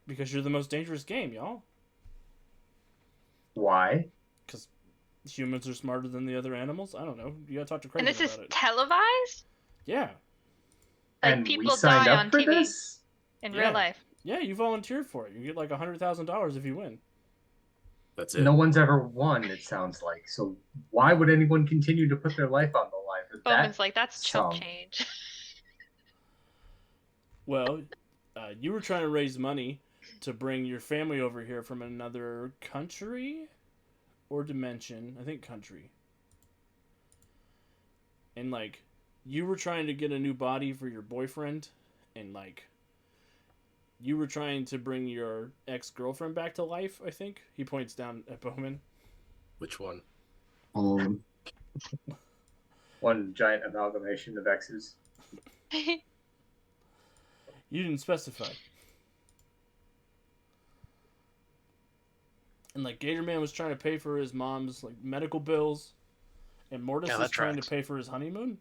because you're the most dangerous game, y'all. Why? Because humans are smarter than the other animals. I don't know. You gotta talk to And Crazy this is about it. televised? Yeah, Like And people we signed die up on for TV this? in Yeah. real life. yeah. You volunteered for it. You get like $100,000 if you win. That's it. No one's ever won, it sounds like. So why would anyone continue to put their life on the line for that? Bowman's like, that's chump sum. change. Well, you were trying to raise money to bring your family over here from another country or dimension. I think country. And like, you were trying to get a new body for your boyfriend, and like, you were trying to bring your ex-girlfriend back to life, I think. He points down at Bowman. Which one? All of them. One giant amalgamation of X's. You didn't specify. And like Gatorman was trying to pay for his mom's like medical bills, and Mortis Yeah, is that trying tracks. to pay for his honeymoon.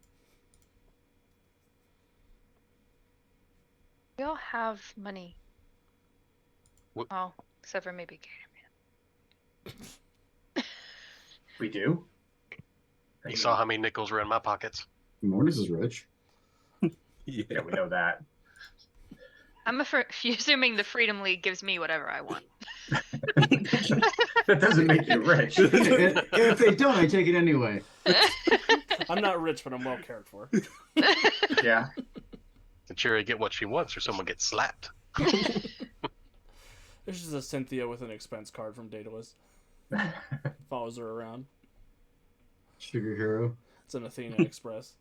We all have money. What- Oh, except for maybe Gatorman. We do? You saw how many nickels were in my pockets. Mortis is rich. Yeah, we know that. I'm assuming the Freedom League gives me whatever I want. That doesn't make you rich. And if they don't, I take it anyway. I'm not rich, but I'm well cared for. Yeah. And Cherry get what she wants, or someone gets slapped. This is a Cynthia with an expense card from Daedalus. Follows her around. Sugar hero. It's an Athena Express.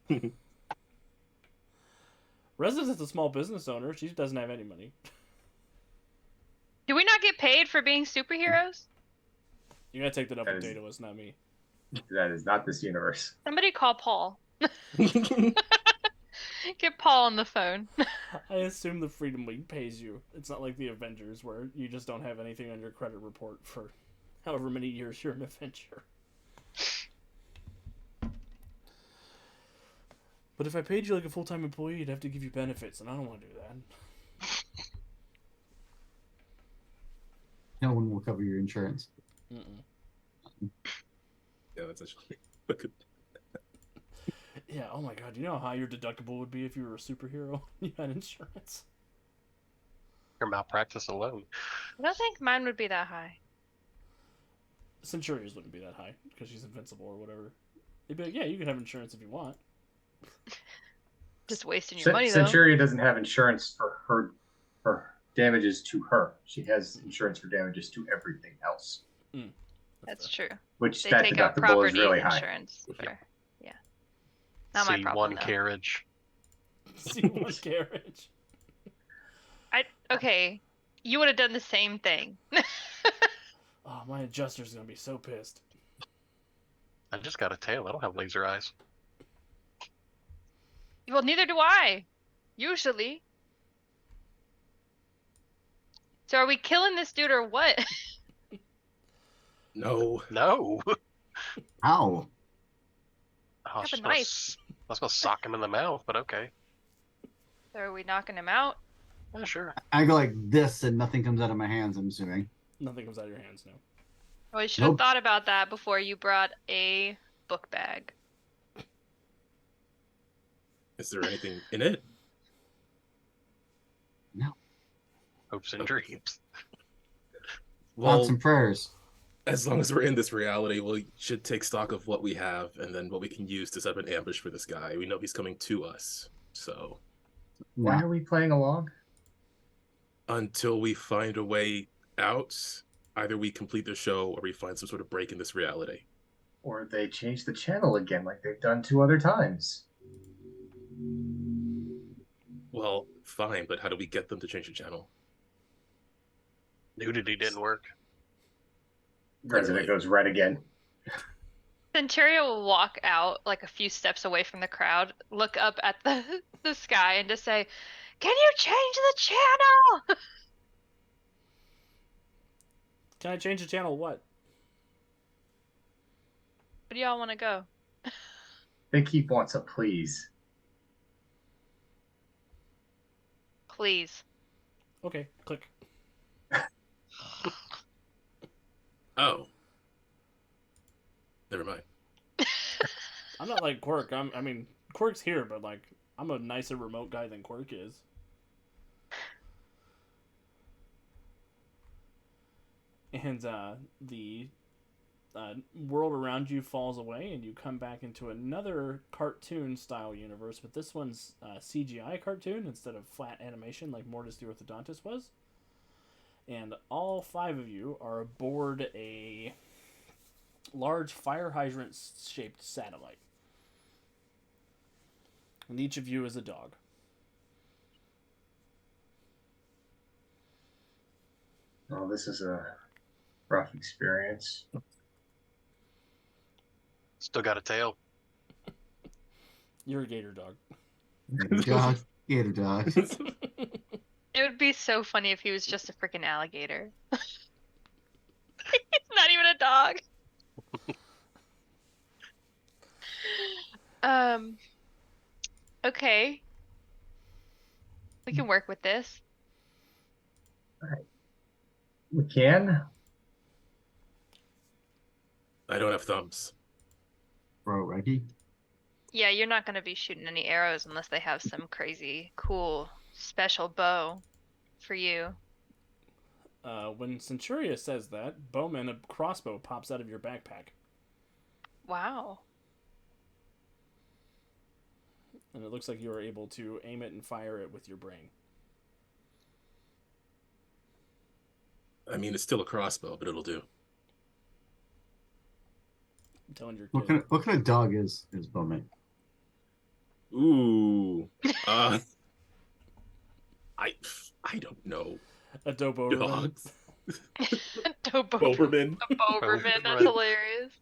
Reza is a small business owner. She doesn't have any money. Do we not get paid for being superheroes? You gotta take that up That with is- Daedalus, not me. That is not this universe. Somebody call Paul. Get Paul on the phone. I assume the Freedom League pays you. It's not like the Avengers where you just don't have anything on your credit report for however many years you're an Avenger. But if I paid you like a full-time employee, I'd have to give you benefits, and I don't want to do that. No one will cover your insurance. Mm-mm. Yeah, that's actually a good. Yeah, oh my god, you know how high your deductible would be if you were a superhero and you had insurance? Your malpractice alone. I don't think mine would be that high. Centuria's wouldn't be that high because she's invincible or whatever. They'd be like, yeah, you can have insurance if you want. Just wasting your money though. Centuria doesn't have insurance for damages to her. She has insurance for damages to everything else, That's true. which They that take out deductible is property really high. insurance. Yeah. Not my problem C1 though. carriage. C1 carriage. Okay, you would have done the same thing. Oh, my adjuster's gonna be so pissed. I just got a tail. I don't have laser eyes. Well, neither do I. Usually. So are we killing this dude or what? No. No. How? I was Have a just gonna knife. I was gonna sock him in the mouth, but okay. So are we knocking him out? Yeah, sure. I go like this and nothing comes out of my hands, I'm assuming. Nothing comes out of your hands now. Well, you should have Nope. thought about that before you brought a book bag. Is there anything in it? Hopes and dreams. Well, Thoughts and prayers. as long as we're in this reality, we should take stock of what we have and then what we can use to set up an ambush for this guy. We know he's coming to us. So Why No. are we playing along? until we find a way out, either we complete the show or we find some sort of break in this reality. Or they change the channel again like they've done 2 other times? Well, fine, but how do we get them to change the channel? Nudity didn't work. Resident goes red again. Centuria will walk out like a few steps away from the crowd, look up at the sky, and just say, "Can you change the channel?" Can I change the channel? What? Where do y'all want to go? Big Keep wants a please. Please. Okay, click. Oh. Never mind. I'm not like Quirk. I mean, Quirk's here, but like, I'm a nicer remote guy than Quirk is. And the world around you falls away, and you come back into another cartoon-style universe, but this one's CGI cartoon instead of flat animation like Mortis the Orthodontist was. And all 5 of you are aboard a large fire hydrant-shaped satellite. And each of you is a dog. Oh, this is a rough experience. Still got a tail. You're a gator dog. Dog, gator dog. It would be so funny if he was just a freaking alligator. He's not even a dog. Okay. We can work with this. We can. I don't have thumbs. Bro, Reggie. Yeah, you're not gonna be shooting any arrows unless they have some crazy, cool, special bow for you. When Centuria says that, Bowman, a crossbow pops out of your backpack. Wow. And it looks like you are able to aim it and fire it with your brain. I mean, it's still a crossbow, but it'll do. I'm telling your What kid. kind of dog is Bowman? Ooh. I don't know. A Doberman. Dogs. Doberman. Doberman. A Doberman, that's hilarious.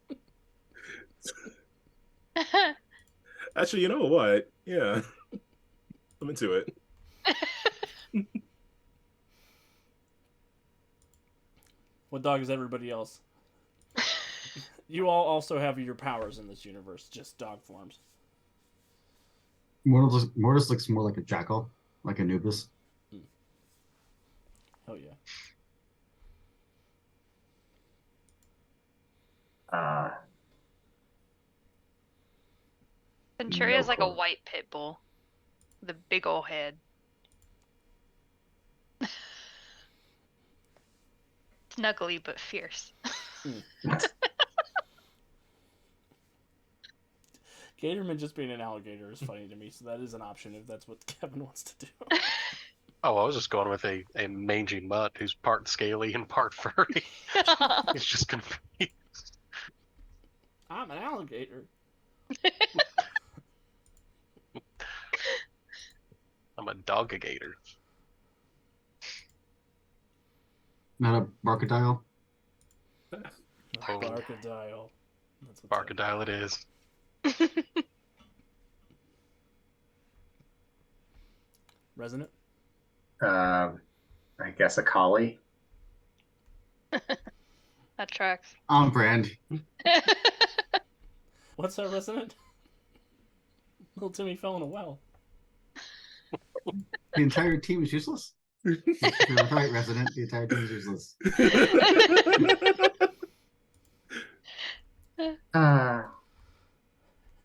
Actually, you know what? Yeah. I'm into it. What dog is everybody else? You all also have your powers in this universe, just dog forms. Mortis looks more like a jackal, like Anubis. Hell yeah. Centuria's like a clue. white pit bull with a big ol' head. Snuggly but fierce. Gatorman just being an alligator is funny to me, so that is an option if that's what Kevin wants to do. Oh, I was just going with a mangy mutt who's part scaly and part furry. He's just confused. I'm an alligator. I'm a dogagator. Not a Barkadile. Oh. Barkadile. That's what Barkadile it is. Resonant? I guess a collie. That tracks. On brand. What's that, Resonant? Little Timmy fell in a well. The entire team is useless. You're right, Resident. The entire team is useless.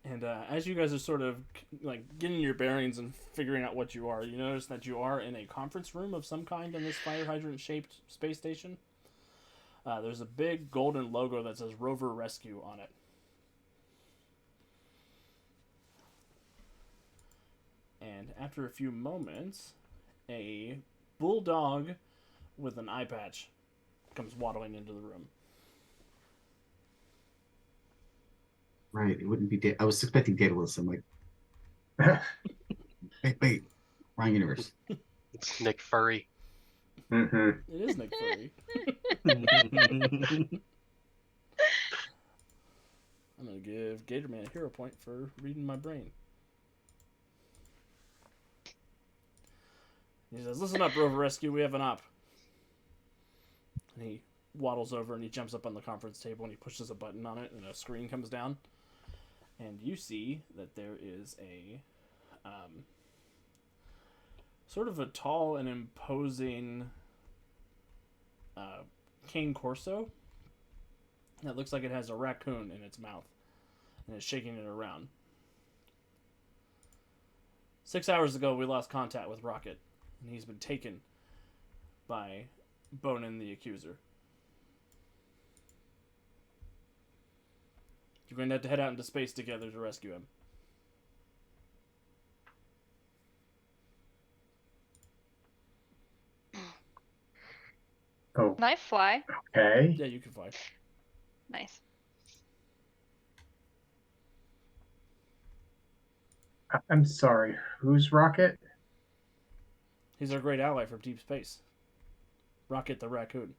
And as you guys are sort of like getting your bearings and figuring out what you are, you notice that you are in a conference room of some kind in this fire hydrant shaped space station. There's a big golden logo that says Rover Rescue on it. And after a few moments, a bulldog with an eye patch comes waddling into the room. Right. It wouldn't be. I was expecting Daedalus. I'm like, wait. Wrong universe. It's Nick Furry. Mm-hmm. It is Nick Fury. I'm going to give Gatorman a hero point for reading my brain. He says, "Listen up, Rover Rescue, we have an op." And he waddles over and he jumps up on the conference table and he pushes a button on it and a screen comes down. And you see that there is a sort of a tall and imposing cane corso that looks like it has a raccoon in its mouth and is shaking it around. 6 hours ago, we lost contact with Rocket, and he's been taken by Bonin the Accuser. You're going to have to head out into space together to rescue him. Oh, Can I fly? okay. Yeah, you can fly. Nice. I'm sorry. Who's Rocket? He's our great ally from deep space. Rocket the raccoon.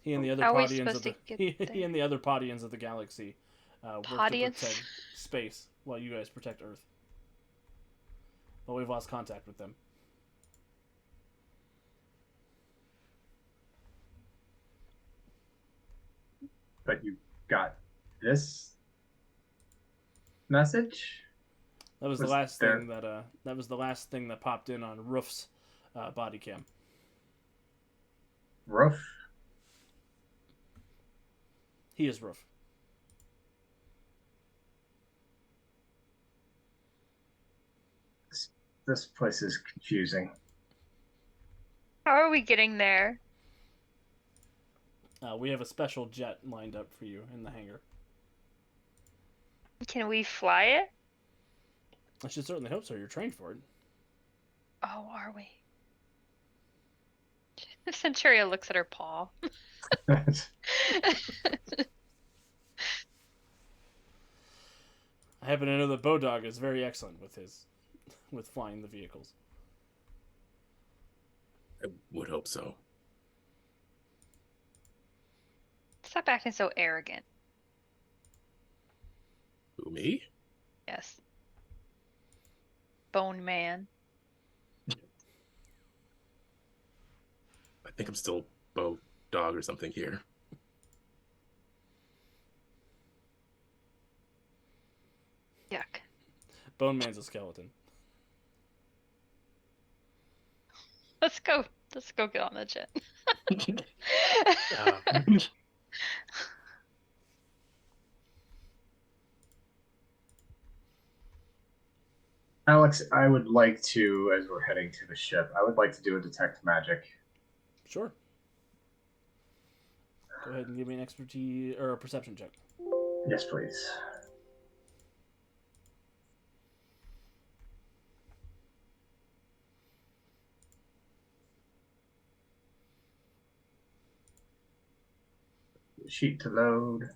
He and the other How are we Podians of supposed the to get he there? and the other Podians of the galaxy work to Podians? protect space while you guys protect Earth. But we've lost contact with them. But you got this message? That was the Was last there- thing that was the last thing that popped in on Roof's body cam. Roof? He is Roof. This place is confusing. How are we getting there? We have a special jet lined up for you in the hangar. Can we fly it? I should certainly hope so. You're trained for it. Oh, are we? Centuria looks at her paw. I happen to know that Bodog is very excellent with flying the vehicles. I would hope so. Stop acting so arrogant. Who, me? Yes. Bone Man. I think I'm still Bo Dog or something here. Yuck. Bone Man's a skeleton. Let's go. Let's go get on the jet. Alex, I would like to, as we're heading to the ship, I would like to do a detect magic. Sure. Go ahead and give me an expertise or a perception check. Yes, please. Sheet to load.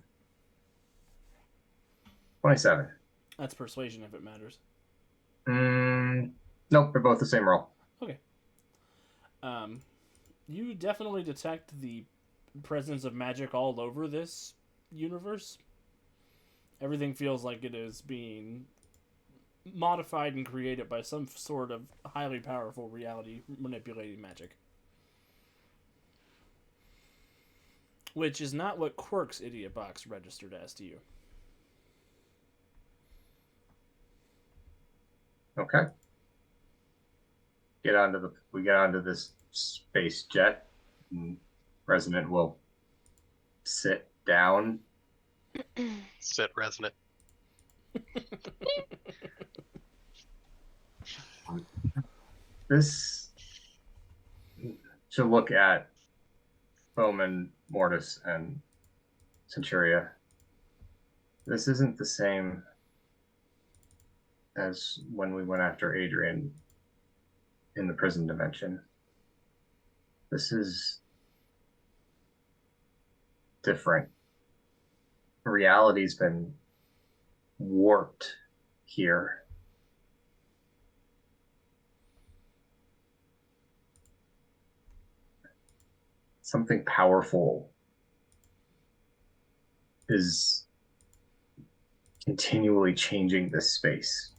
27. That's persuasion if it matters. Nope, they're both the same roll. Okay. You definitely detect the presence of magic all over this universe. Everything feels like it is being modified and created by some sort of highly powerful reality manipulating magic. Which is not what Quirk's idiot box registered as to you. Okay. We get onto this space jet. And Resonant will sit down. Sit resonant. This to look at Bowman, Mortis, and Centuria. This isn't the same as when we went after Adrian in the prison dimension. This is different. Reality's been warped here. something powerful is continually changing this space.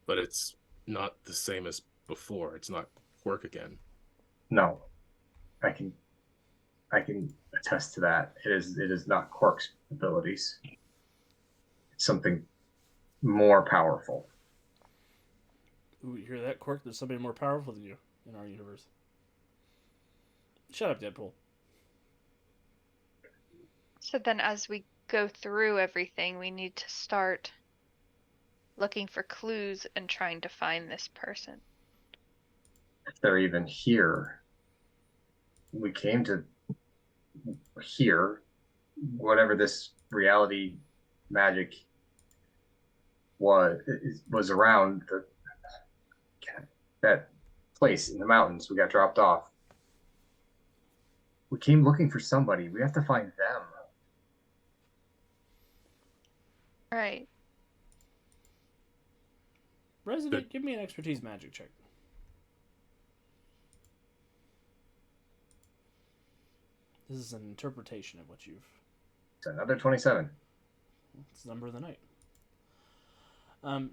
But it's not the same as before. It's not Quirk again. No, I can attest to that. It is not Quark's abilities. It's something more powerful. Ooh, you hear that, Quirk? There's somebody more powerful than you in our universe. Shut up, Deadpool. So then as we go through everything, we need to start looking for clues and trying to find this person. If they're even here, we came to here, whatever this reality magic was around that place in the mountains. We got dropped off. We came looking for somebody. We have to find them. Right. Resident, give me an expertise magic check. This is an interpretation of what you've... It's another 27. It's the number of the night.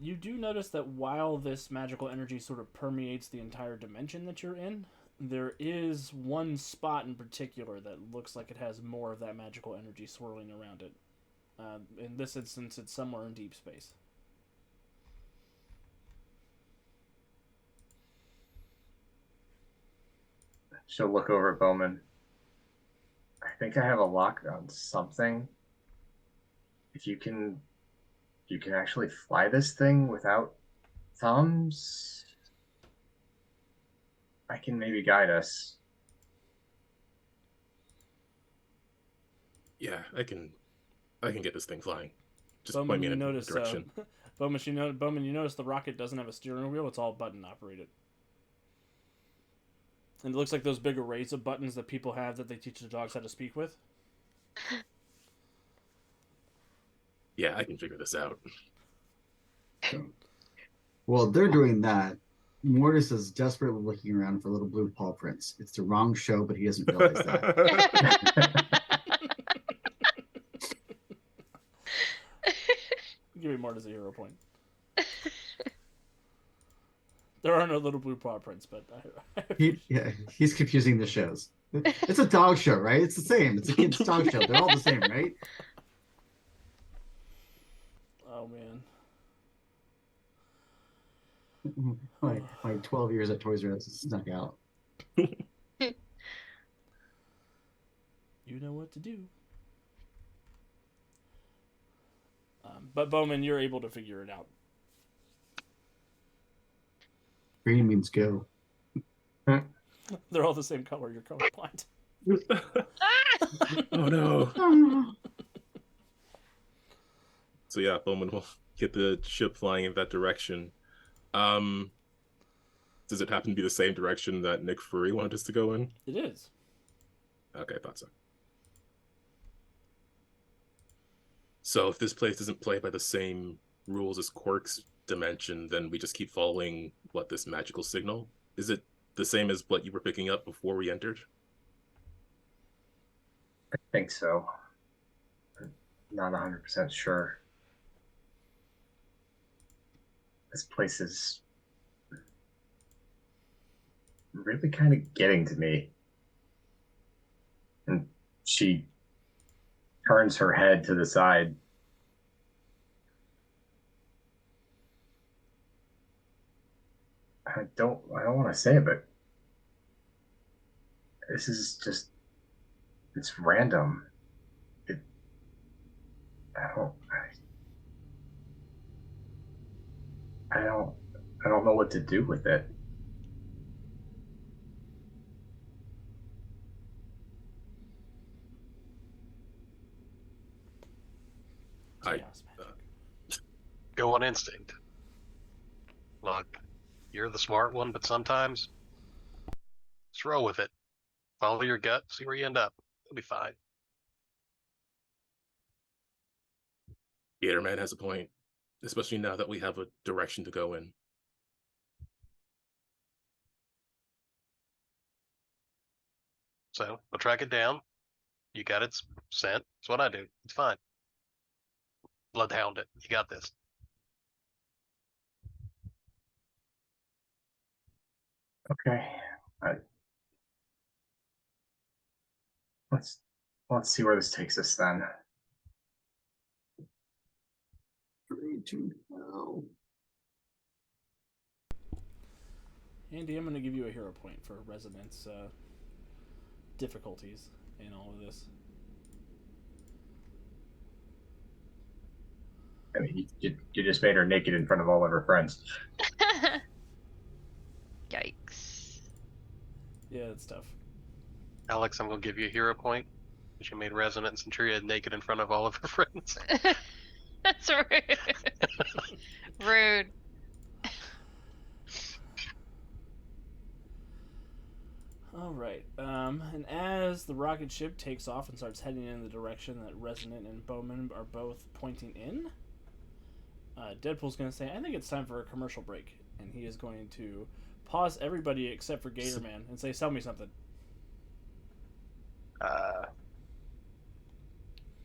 You do notice that while this magical energy sort of permeates the entire dimension that you're in, there is one spot in particular that looks like it has more of that magical energy swirling around it. In this instance, it's somewhere in deep space. She'll look over at Bowman. I think I have a lock on something. If you can actually fly this thing without thumbs, I can maybe guide us. Yeah, I can get this thing flying. Just Bowman, point me you in a notice, direction. Bowman, you notice the rocket doesn't have a steering wheel. It's all button operated. And it looks like those big arrays of buttons that people have that they teach the dogs how to speak with. Yeah, I can figure this out. Well, they're doing that. Mortis is desperately looking around for little blue paw prints. It's the wrong show, but he doesn't realize that. Give me Martin as a hero point. There are no little blue paw prints, but He's confusing the shows. It's a dog show, right? It's the same. It's a kid's dog show. They're all the same, right? Oh man. My 12 years at Toys R Us snuck out. You know what to do. But Bowman, you're able to figure it out. Green means go. They're all the same color. You're colorblind. Oh no. So yeah, Bowman will get the ship flying in that direction. Does it happen to be the same direction that Nick Fury wanted us to go in? It is. Okay, I thought so. So if this place doesn't play by the same rules as Quark's dimension, then we just keep following this magical signal? Is it the same as what you were picking up before we entered? I think so. I'm not 100% sure. This place is really kind of getting to me. And she turns her head to the side. I don't want to say it, but this is just, it's random. I don't know what to do with it. Go on instinct. Look, you're the smart one, but sometimes just roll with it. Follow your gut, see where you end up. You'll be fine. Gatorman has a point, especially now that we have a direction to go in. So we'll track it down. You got its scent. That's what I do. It's fine. Bloodhound it. You got this. Okay. Uh, let's see where this takes us then. 3, 2, no. Andy, I'm going to give you a hero point for resonance difficulties in all of this. I mean, you just made her naked in front of all of her friends. Yikes. Yeah, it's tough. Alex, I'm gonna give you a hero point because you made Resonant and Centuria naked in front of all of her friends. That's rude. Rude. All right. And as the rocket ship takes off and starts heading in the direction that Resonant and Bowman are both pointing in, Deadpool's going to say, I think it's time for a commercial break. And he is going to pause everybody except for Gator Man and say, sell me something.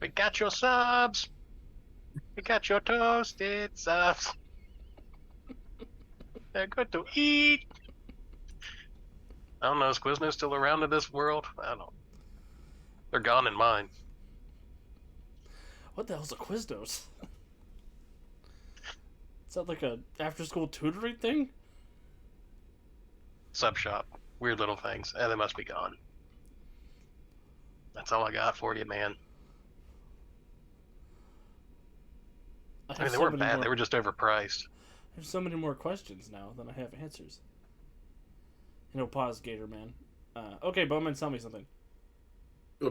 We got your subs. We got your toasted subs. They're good to eat. I don't know. Is Quiznos still around in this world? I don't know. They're gone in mine. What the hell's a Quiznos? Is that like a after-school tutoring thing? Sub shop. Weird little things. And they must be gone. That's all I got for you, man. I mean, they weren't bad. They were just overpriced. There's so many more questions now than I have answers. And he'll pause, Gator Man. Okay, Bowman, tell me something. Tell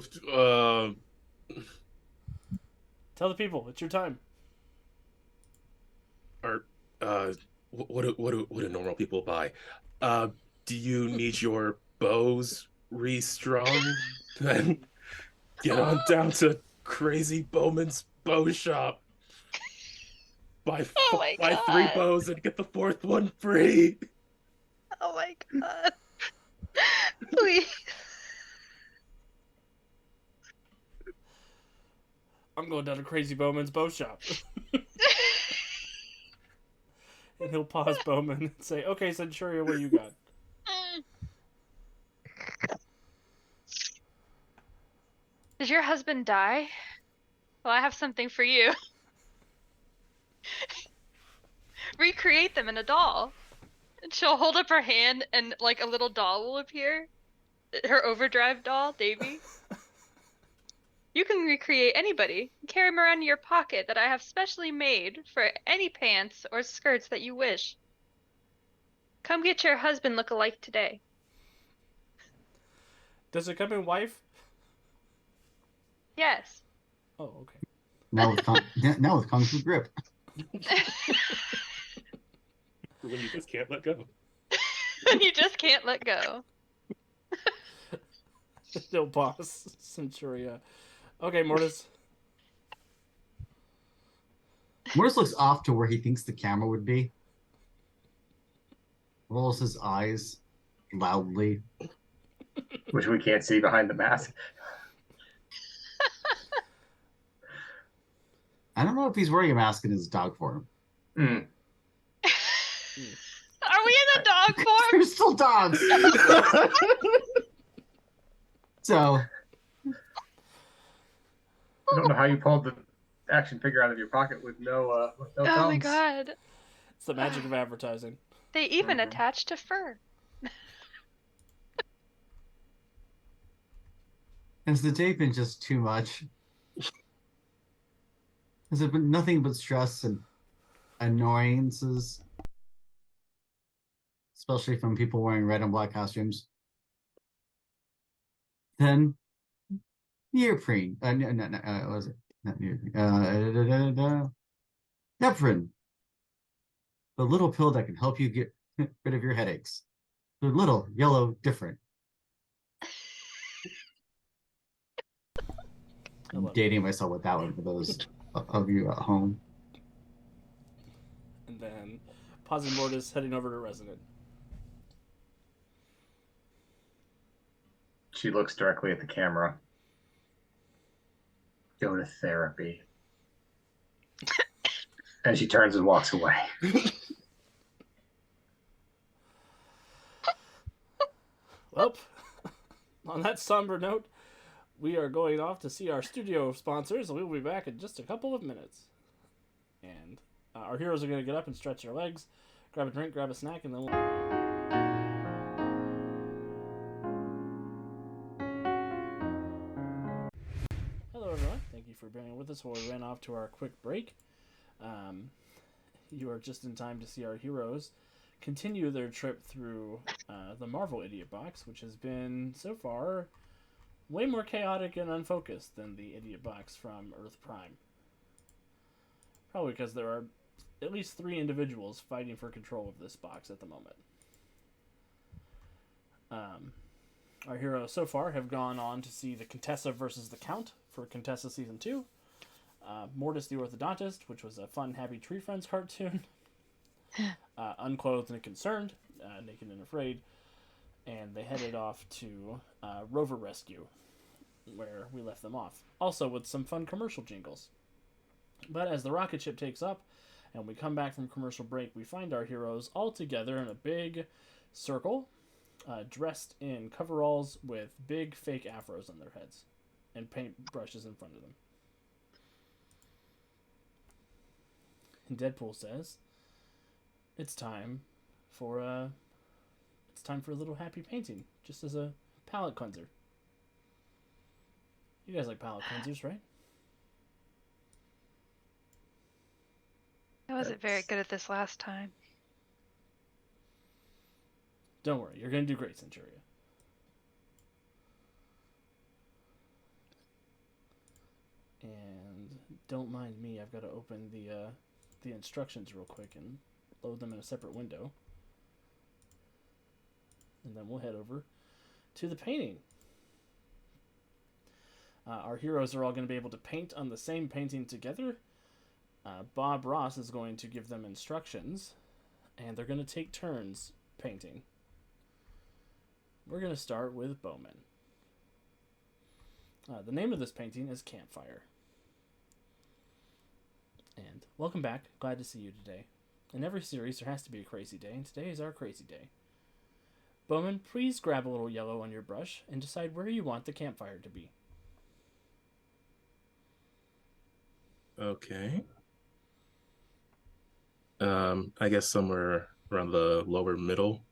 the people. It's your time. What do normal people buy? Do you need your bows restrung? Then get on down to Crazy Bowman's Bow Shop. Buy 3 bows and get the 4th one free. Oh my god. Please. I'm going down to Crazy Bowman's Bow Shop. And he'll pause Bowman and say, okay, Centuria, what you got? Did your husband die? Well, I have something for you. Recreate them in a doll. And she'll hold up her hand and like a little doll will appear. Her overdrive doll, Davy. You can recreate anybody. Carry them around in your pocket that I have specially made for any pants or skirts that you wish. Come get your husband look-alike today. Does it come in wife? Yes. Oh, okay. Now with Kung Fu Grip. When you just can't let go. You just can't let go. No boss, Centuria. Okay, Mortis. Mortis looks off to where he thinks the camera would be. Rolls his eyes loudly. Which we can't see behind the mask. I don't know if he's wearing a mask in his dog form. Mm. Are we in the dog form? They're still dogs. So I don't know how you pulled the action figure out of your pocket with no Oh my thumbs. god. It's the magic of advertising. They even Mhm. attach to fur. has the day been just too much? Has it been nothing but stress and annoyances? Especially from people wearing red and black costumes. Then neoprene. What was it? Not neoprene. Nephrine. The little pill that can help you get rid of your headaches. The little, yellow, different. I'm dating myself with that one for those of you at home. And then pausing Mortis, heading over to Resonant. She looks directly at the camera. Go to therapy. And she turns and walks away. Well, on that somber note, we are going off to see our studio sponsors, and we will be back in just a couple of minutes. And our heroes are going to get up and stretch their legs, grab a drink, grab a snack, and then we'll... Hello, everyone. Thank you for being with us while we ran off to our quick break. You are just in time to see our heroes continue their trip through the Marvel Idiot Box, which has been, so far, way more chaotic and unfocused than the Idiot Box from Earth Prime. Probably because there are at least 3 individuals fighting for control of this box at the moment. Our heroes so far have gone on to see the Contessa versus the Count for Contessa Season 2, Mortis the Orthodontist, which was a fun Happy Tree Friends cartoon, Unclothed and Concerned, Naked and Afraid, and they headed off to Rover Rescue, where we left them off. Also with some fun commercial jingles. But as the rocket ship takes up, and we come back from commercial break, we find our heroes all together in a big circle, dressed in coveralls with big fake afros on their heads, and paint brushes in front of them. And Deadpool says, it's time for a little happy painting, just as a palette cleanser. You guys like palette cleansers, right? I wasn't very good at this last time. Don't worry, you're going to do great, Centuria. And don't mind me, I've got to open the instructions real quick and load them in a separate window. And then we'll head over to the painting. Our heroes are all going to be able to paint on the same painting together. Bob Ross is going to give them instructions, and they're going to take turns painting. We're going to start with Bowman. The name of this painting is Campfire. And welcome back. Glad to see you today. In every series, there has to be a crazy day, and today is our crazy day. Bowman, please grab a little yellow on your brush and decide where you want the campfire to be. Okay. I guess somewhere around the lower middle.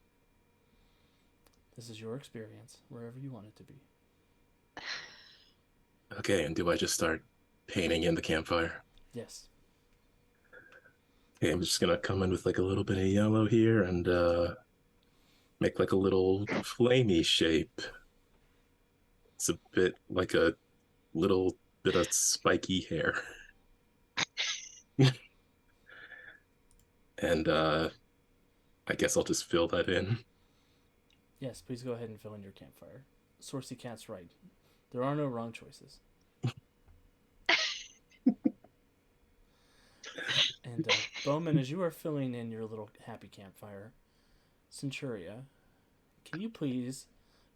This is your experience, wherever you want it to be. Okay, and do I just start painting in the campfire? Yes. Okay, I'm just gonna come in with like a little bit of yellow here and make like a little flamey shape. It's a bit like a little bit of spiky hair. And I guess I'll just fill that in. Yes, please go ahead and fill in your campfire. Sourcey Cat's right. There are no wrong choices. And Bowman, as you are filling in your little happy campfire, Centuria, can you please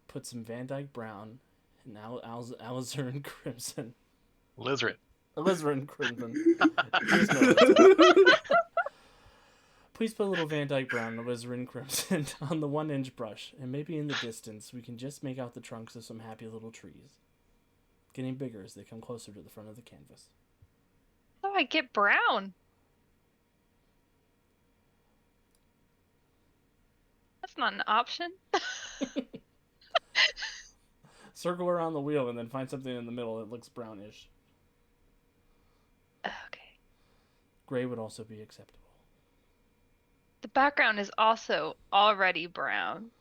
put some Van Dyke Brown and alizarin crimson? Alizarin. Alizarin crimson. Please put a little Van Dyke Brown and alizarin crimson on the 1-inch brush, and maybe in the distance we can just make out the trunks of some happy little trees, getting bigger as they come closer to the front of the canvas. How do I get brown? That's not an option. Circle around the wheel and then find something in the middle that looks brownish. Okay. Gray would also be acceptable. The background is also already brown.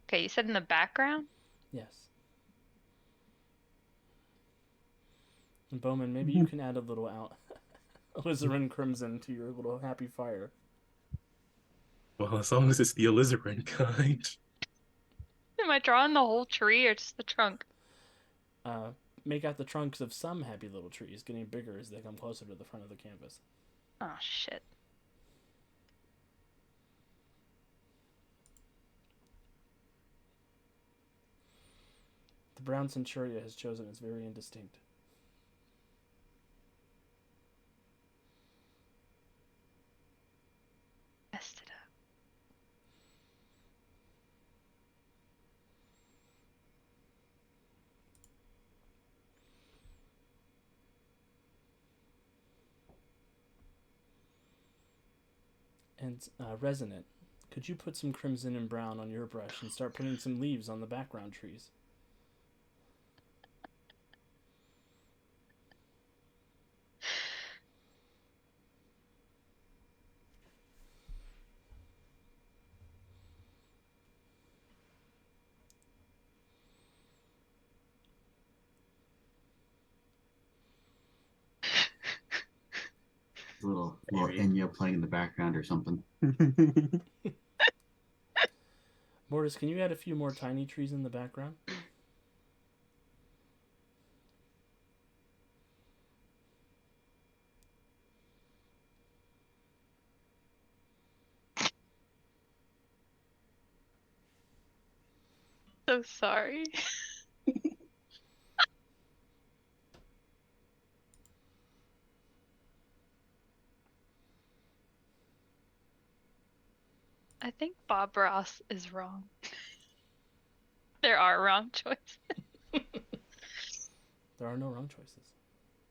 Okay, you said in the background? Yes. And Bowman, maybe you can add a little alizarin crimson to your little happy fire. Well, as long as it's the alizarin kind. Am I drawing the whole tree or just the trunk? Make out the trunks of some happy little trees, getting bigger as they come closer to the front of the canvas. Oh, shit. The brown Centuria has chosen is very indistinct. Messed it up. And Resonant, could you put some crimson and brown on your brush and start putting some leaves on the background trees? Little Maybe. Enya playing in the background or something. Mortis, can you add a few more tiny trees in the background? So sorry. I think Bob Ross is wrong. There are wrong choices. There are no wrong choices.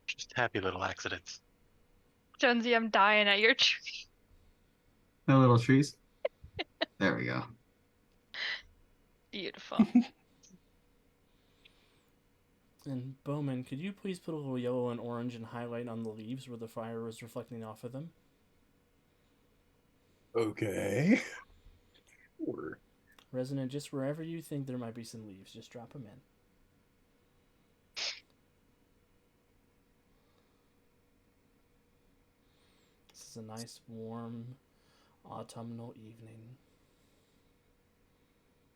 Just happy little accidents. Jonesy, I'm dying at your tree. No little trees. There we go. Beautiful. And Bowman, could you please put a little yellow and orange and highlight on the leaves where the fire is reflecting off of them? Okay. Sure. Resonant, just wherever you think there might be some leaves, just drop them in. This is a nice, warm, autumnal evening.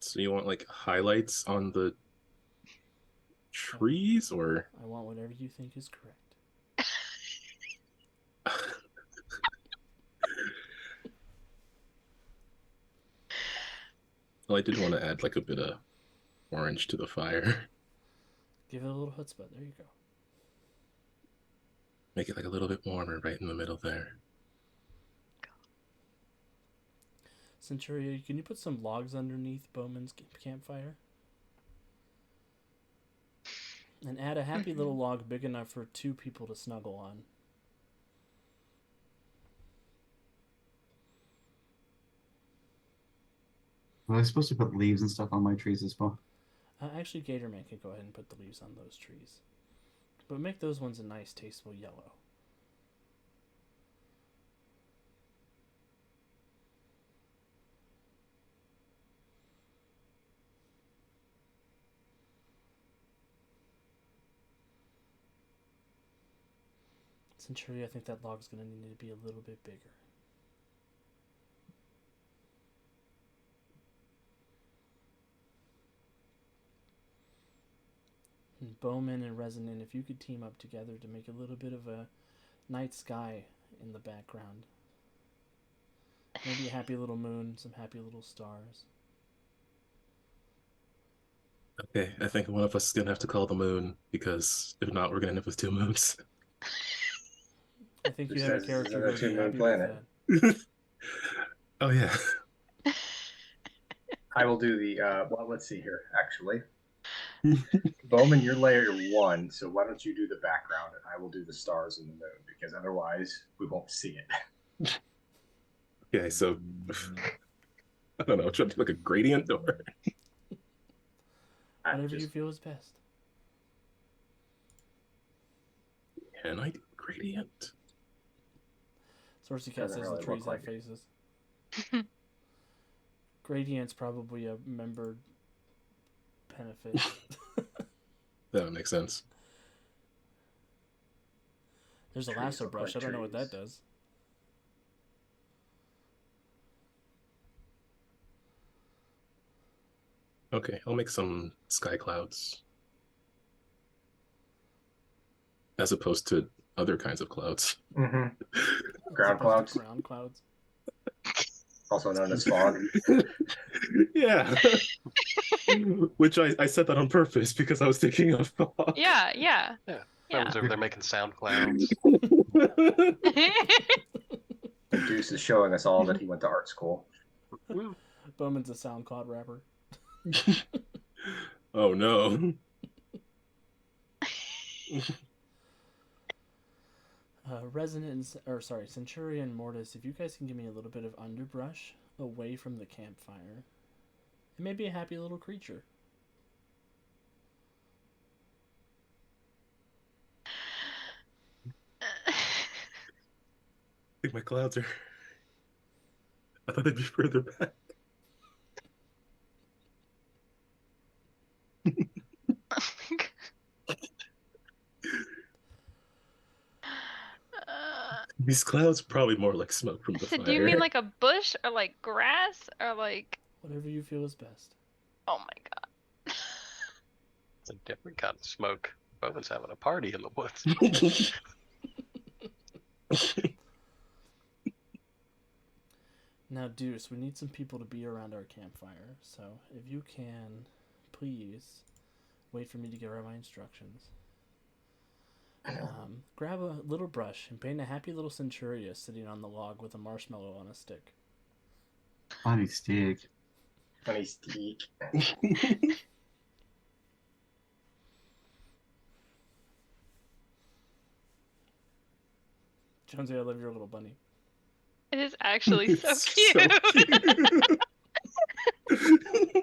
So you want like highlights on the trees or I want whatever you think is correct. well, I did want to add like a bit of orange to the fire. Give it a little chutzpah. There you go. Make it like a little bit warmer right in the middle there. Centuria, can you put some logs underneath Bowman's campfire? And add a happy little log big enough for 2 people to snuggle on. Was I supposed to put leaves and stuff on my trees as well? Actually, Gatorman can go ahead and put the leaves on those trees. But make those ones a nice, tasteful yellow. Centuria, I think that log's going to need to be a little bit bigger. And Bowman and Resonant, if you could team up together to make a little bit of a night sky in the background. Maybe a happy little moon, some happy little stars. Okay, I think one of us is gonna have to call the moon because if not, we're gonna end up with 2 moons. I think Who you have a says character this is who a would be two-moon happy planet? with that. Oh yeah. I will do the well, let's see here, actually. Bowman, you're layer 1, so why don't you do the background and I will do the stars and the moon, because otherwise we won't see it. Okay, so I don't know, try to do like a gradient or Whatever you feel is best. can I do gradient? Sourcey Cat Doesn't says really the trees look like have faces. Gradient's probably a membered benefit. That would make sense. There's a Trees lasso look brush. like I don't know what that trees. does. Okay, I'll make some sky clouds. As opposed to other kinds of clouds. Mm-hmm. As Ground opposed to clouds. Ground clouds. also known as fog. Yeah. Which I said that on purpose because I was thinking of fog. Yeah. Yeah. Yeah. Bowen's over there making sound clouds. And Deuce is showing us all that he went to art school. Woo. Bowman's a SoundCloud rapper. Oh no. Centurion Mortis, if you guys can give me a little bit of underbrush away from the campfire, it may be a happy little creature. I think my clouds are. I thought they'd be further back. These clouds are probably more like smoke from the So fire. do you mean like a bush or like grass or like? Whatever you feel is best. Oh my god. It's a different kind of smoke. Bowen's having a party in the woods. Now, Deuce, we need some people to be around our campfire, so if you can, please wait for me to give her my instructions. Grab a little brush and paint a happy little Centuria sitting on the log with a marshmallow on a stick. Funny stick. Funny steak. Jonesy, I love your little bunny. It is actually so It's cute.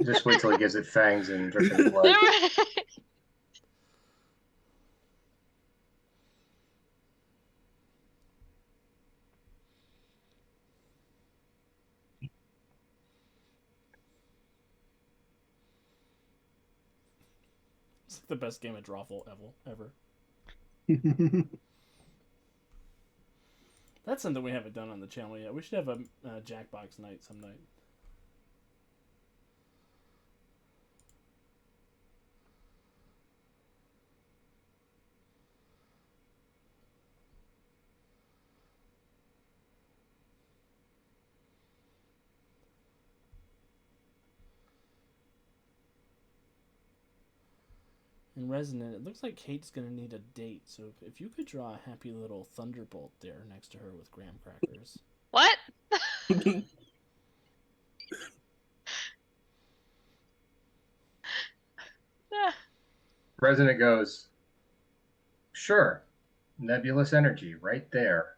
Just wait till he gives it fangs and dripping blood. It's the best game of Drawful ever. That's something we haven't done on the channel yet. We should have a Jackbox night some night. In Resonant, it looks like Kate's going to need a date, so if you could draw a happy little thunderbolt there next to her with graham crackers. What? Resonant goes, sure, nebulous energy right there.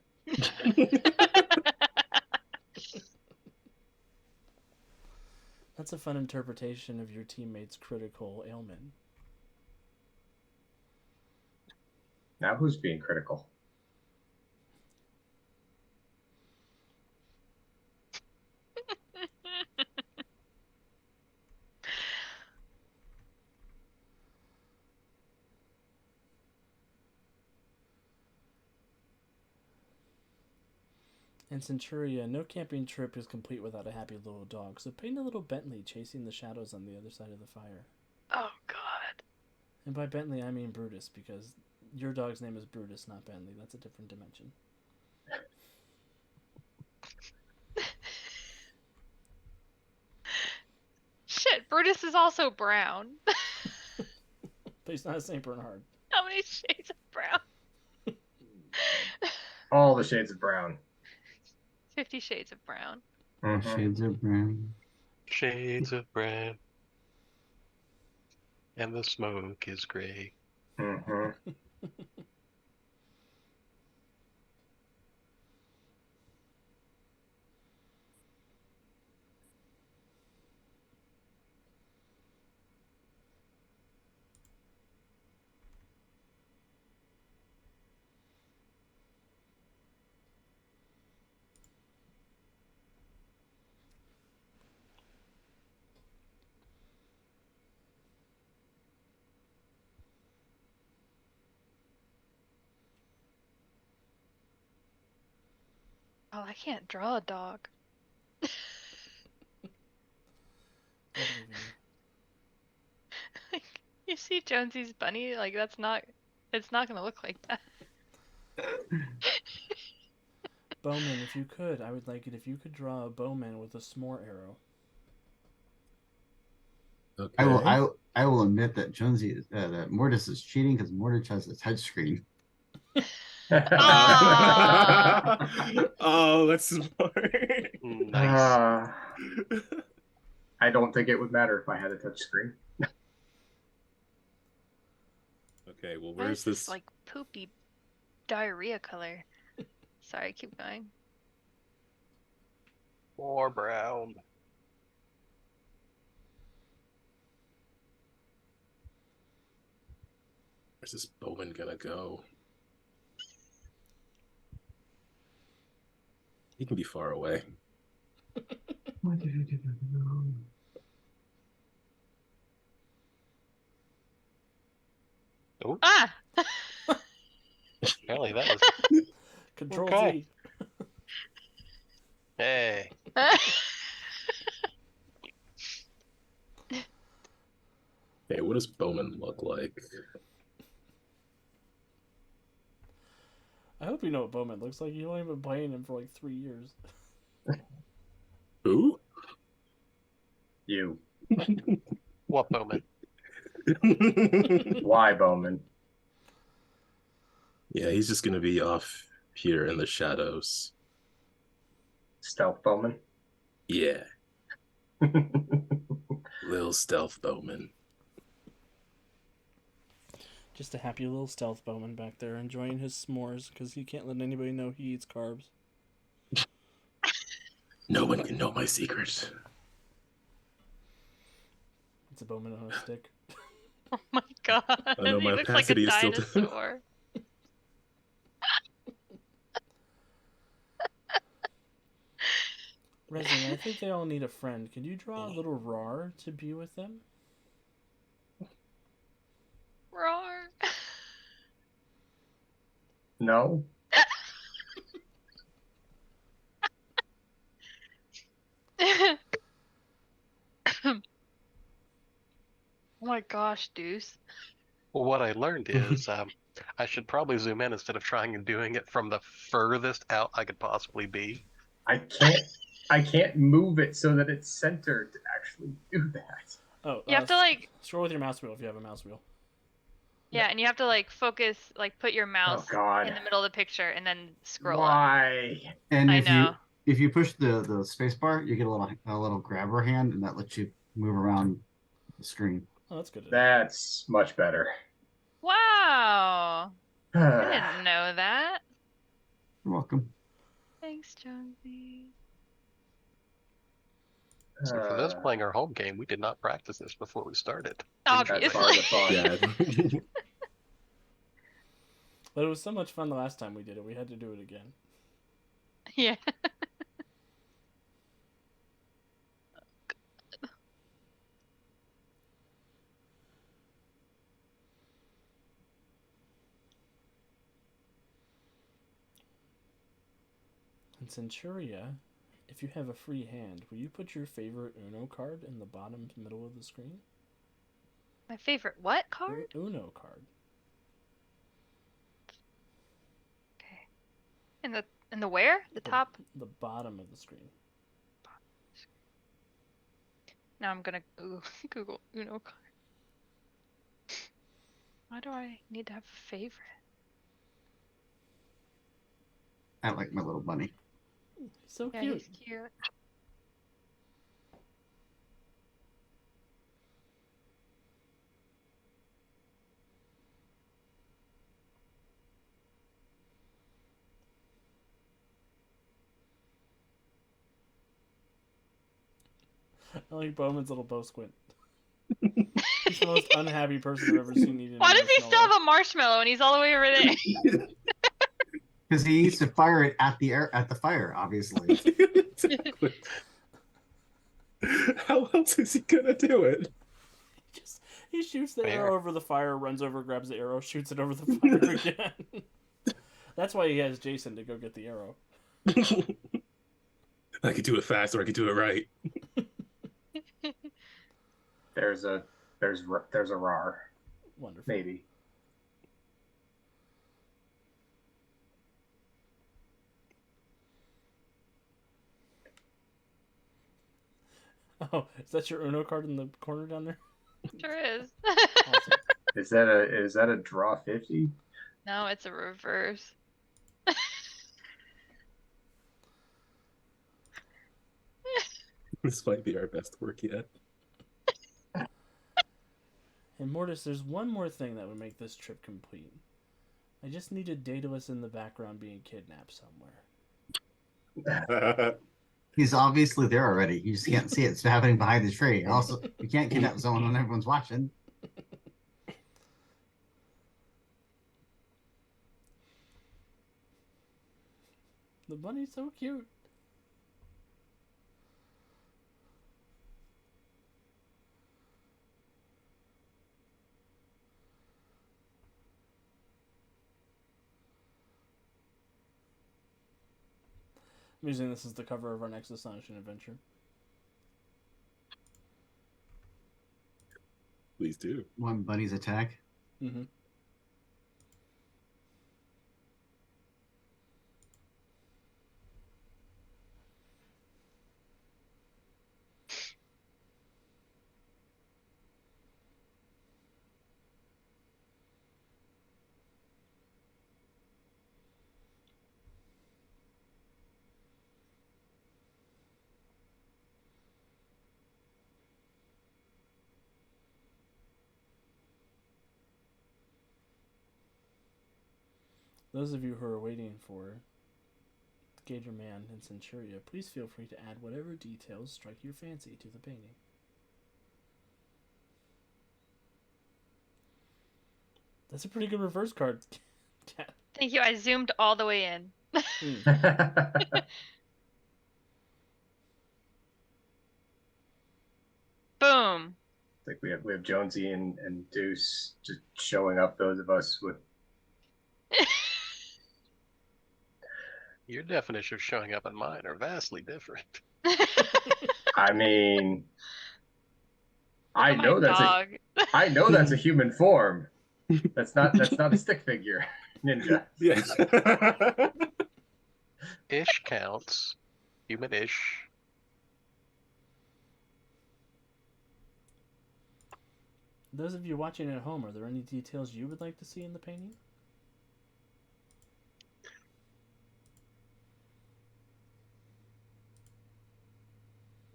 That's a fun interpretation of your teammate's critical ailment. Now who's being critical? And Centuria, no camping trip is complete without a happy little dog, so paint a little Bentley chasing the shadows on the other side of the fire. Oh god. And by Bentley, I mean Brutus, because your dog's name is Brutus, not Bentley. That's a different dimension. Shit, Brutus is also brown. But he's not a St. Bernard. How many shades of brown? All the shades of brown. 50 Shades of Brown. Mhm. Shades of brown. Shades of brown. And the smoke is gray. Mhm. Oh, I can't draw a dog. I believe in you. You see Jonesy's bunny? Like, it's not gonna look like that. Bowman, if you could, I would like it if you could draw a Bowman with a s'more arrow. Okay. I will admit that Jonesy that Mortis is cheating because Mortis has a touch screen. Ah. Oh, that's smart. Nice. I don't think it would matter if I had a touch screen. Okay, well, Why where's is this? like poopy diarrhea color? Sorry, keep going. More brown. Where's this Bowman gonna go? He can be far away. Oh, Ah! apparently that was. Control Okay. Z. Hey. Hey, what does Bowman look like? I hope you know what Bowman looks like. You've only been playing him for like 3 years. Who? You. What Bowman? Why, Bowman? Yeah, he's just gonna be off here in the shadows. Stealth Bowman? Yeah, Lil Stealth Bowman. Just a happy little stealth Bowman back there enjoying his s'mores because he can't let anybody know he eats carbs. No one can know my secrets. It's a Bowman on a stick. Oh my god. know He my looks like a opacity is still- dinosaur. Resin, I think they all need a friend. Can you draw a little Rar to be with them? Roar. No? Oh my gosh, Deuce. Well, what I learned is I should probably zoom in instead of trying and doing it from the furthest out I could possibly be. I can't move it so that it's centered to actually do that. Oh, You have to like, scroll with your mouse wheel if you have a mouse wheel. yeah, and you have to like focus, like put your mouse God. in the middle of the picture and then scroll up. Why? And I if know. you push the space bar, you get a little grabber hand, and that lets you move around the screen. Oh, that's good. That's much better. Wow. I didn't know that. You're welcome. Thanks, Jonesy. So for those playing our home game, we did not practice this before we started. That's part of the Obviously. fun. Yeah. But it was so much fun the last time we did it. We had to do it again. Yeah. And Centuria, if you have a free hand, will you put your favorite Uno card in the bottom middle of the screen? My favorite what card? Uno card. Okay. In the where? The top? The bottom of the screen. Now I'm gonna Google Uno card. Why do I need to have a favorite? I like my little bunny. So Yeah, cute. he's cute. I like Bowman's little bow squint. He's the most unhappy person I've ever seen eating. Why does he still have a marshmallow and he's all the way over there? Because he needs to fire it at the fire, obviously. Exactly. How else is he gonna do it? He shoots the Fair. arrow over the fire, runs over, grabs the arrow, shoots it over the fire again. That's why he has Jason to go get the arrow. I could do it fast or I could do it right. There's a RAR. Wonderful. Maybe. Oh, is that your Uno card in the corner down there? Sure is. Awesome. Is that a draw 50? No, it's a reverse. This might be our best work yet. And Mortis, there's one more thing that would make this trip complete. I just needed Daedalus in the background being kidnapped somewhere. He's obviously there already. You just can't see it. It's happening behind the tree. Also, you can't kidnap someone when everyone's watching. The bunny's so cute. I'm using this as the cover of our next Astonishing Adventure. Please do. One bunny's attack. Mm-hmm. Those of you who are waiting for Gator Man and Centuria, please feel free to add whatever details strike your fancy to the painting. That's a pretty good reverse card, Cat. Thank you. I zoomed all the way in. Boom. Like we have Jonesy and Deuce just showing up. Those of us with Your definition of showing up and mine are vastly different. I mean, I My know that's dog. I know that's a human form. That's not a stick figure ninja. Yeah. Ish counts. Human-ish. Those of you watching at home, are there any details you would like to see in the painting?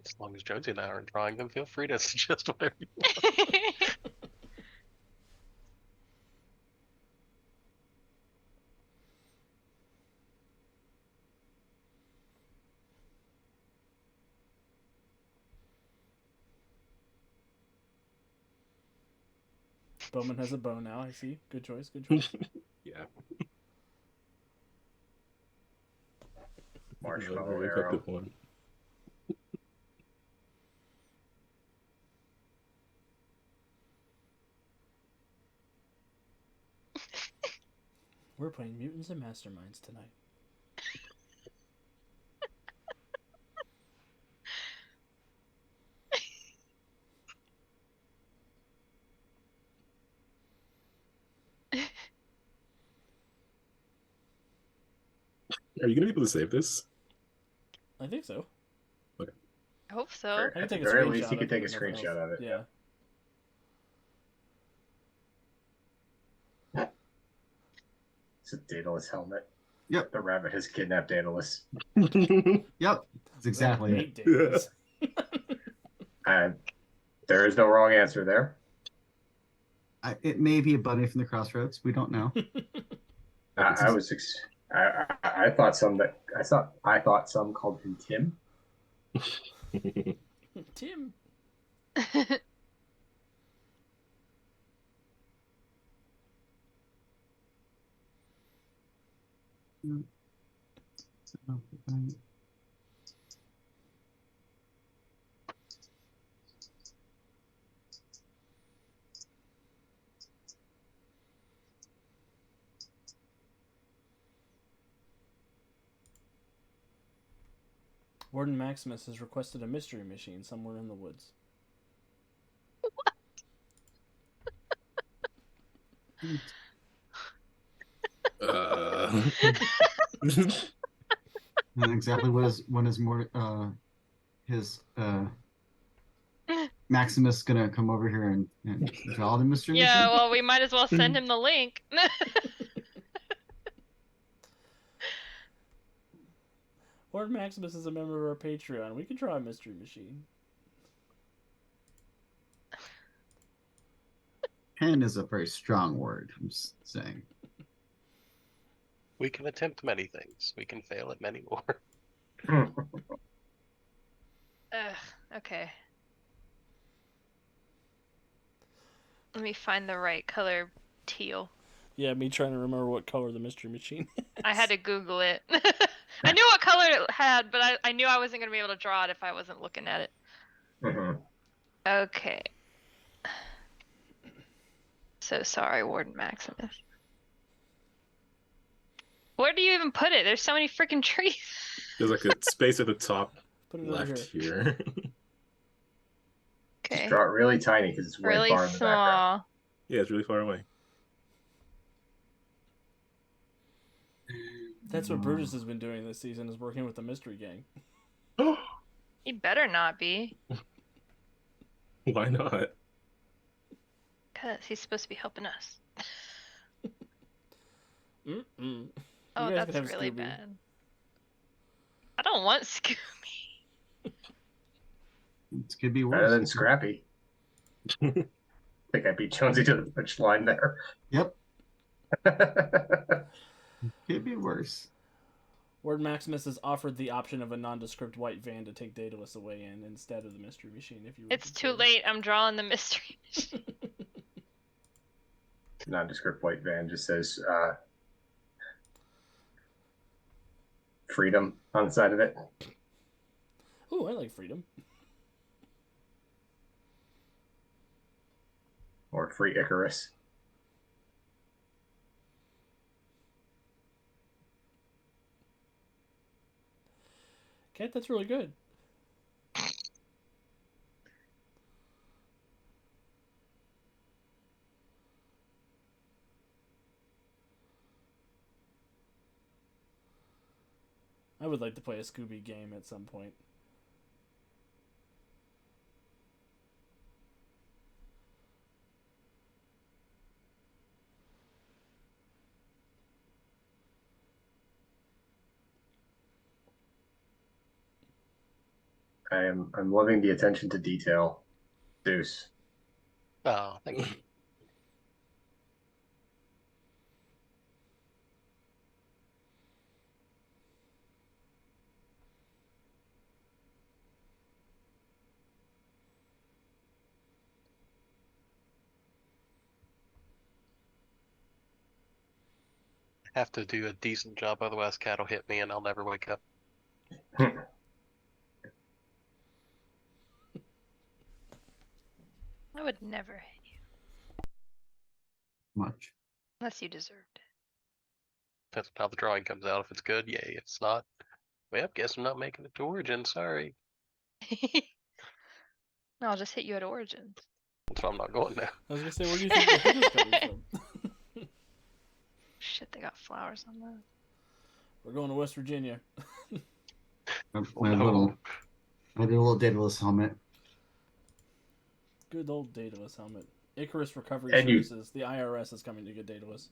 As long as Jonesy and I aren't drawing them, feel free to suggest whatever you want. Bowman has a bow now, I see. Good choice, good choice. Yeah. Marshmallow Very arrow. effective one. We're playing Mutants and Masterminds tonight. Are you gonna be able to save this? I think so. I hope so. Or I can at take the a very screenshot least, you of could take a it, nothing screenshot else. of it. Yeah. It's a Daedalus helmet. Yep. The rabbit has kidnapped Daedalus. Yep. That's exactly it. Hate Daedalus. There is no wrong answer there. It may be a bunny from the crossroads. We don't know. I thought some called him Tim. Tim. Warden Maximus has requested a mystery machine somewhere in the woods. And exactly what is more his Maximus gonna come over here and draw the mystery Yeah, machine? well, we might as well send him the link. Lord Maximus is a member of our Patreon. We can draw a mystery machine. Pen is a very strong word. I'm just saying. We can attempt many things. We can fail at many more. Ugh, okay. Let me find the right color teal. Yeah, me trying to remember what color the mystery machine is. I had to Google it. I knew what color it had, but I knew I wasn't going to be able to draw it if I wasn't looking at it. Mhm. Okay. So sorry, Warden Maximus. Where do you even put it? There's so many freaking trees. There's like a space at the top Put it over left here. here. Okay. Just draw it really tiny because it's way Really far in the background. small. Yeah, it's really far away. That's what Brutus has been doing this season, is working with the mystery gang. He better not be, Why not? because he's supposed to be helping us. Mm-mm. You Oh, guys that's could have really Scooby. bad. I don't want Scooby. It could be Better than worse. Scrappy. I think I beat Jonesy to the finish line there. Yep, could be worse. Lord Maximus has offered the option of a nondescript white van to take Daedalus away in instead of the mystery machine. If you would It's too consider. late. I'm drawing the mystery. Nondescript white van just says freedom on the side of it. Ooh, I like freedom. Or free Icarus. Cat, that's really good. I would like to play a Scooby game at some point. I'm loving the attention to detail. Deuce. Oh, thank you. Have to do a decent job, otherwise Cat will hit me and I'll never wake up. I would never hit you Much. unless you deserved Depends on how the drawing comes out. If it's good, yay. If it's not, well, guess I'm not making it to Origin. Sorry. it. No, I'll just hit you at Origins. That's why I'm not going now. I was gonna say, where do you think the hit is coming from? Shit, they got flowers on that. We're going to West Virginia. My little Daedalus helmet. Good old Daedalus helmet. Icarus Recovery And you- Services. The IRS is coming to get Daedalus.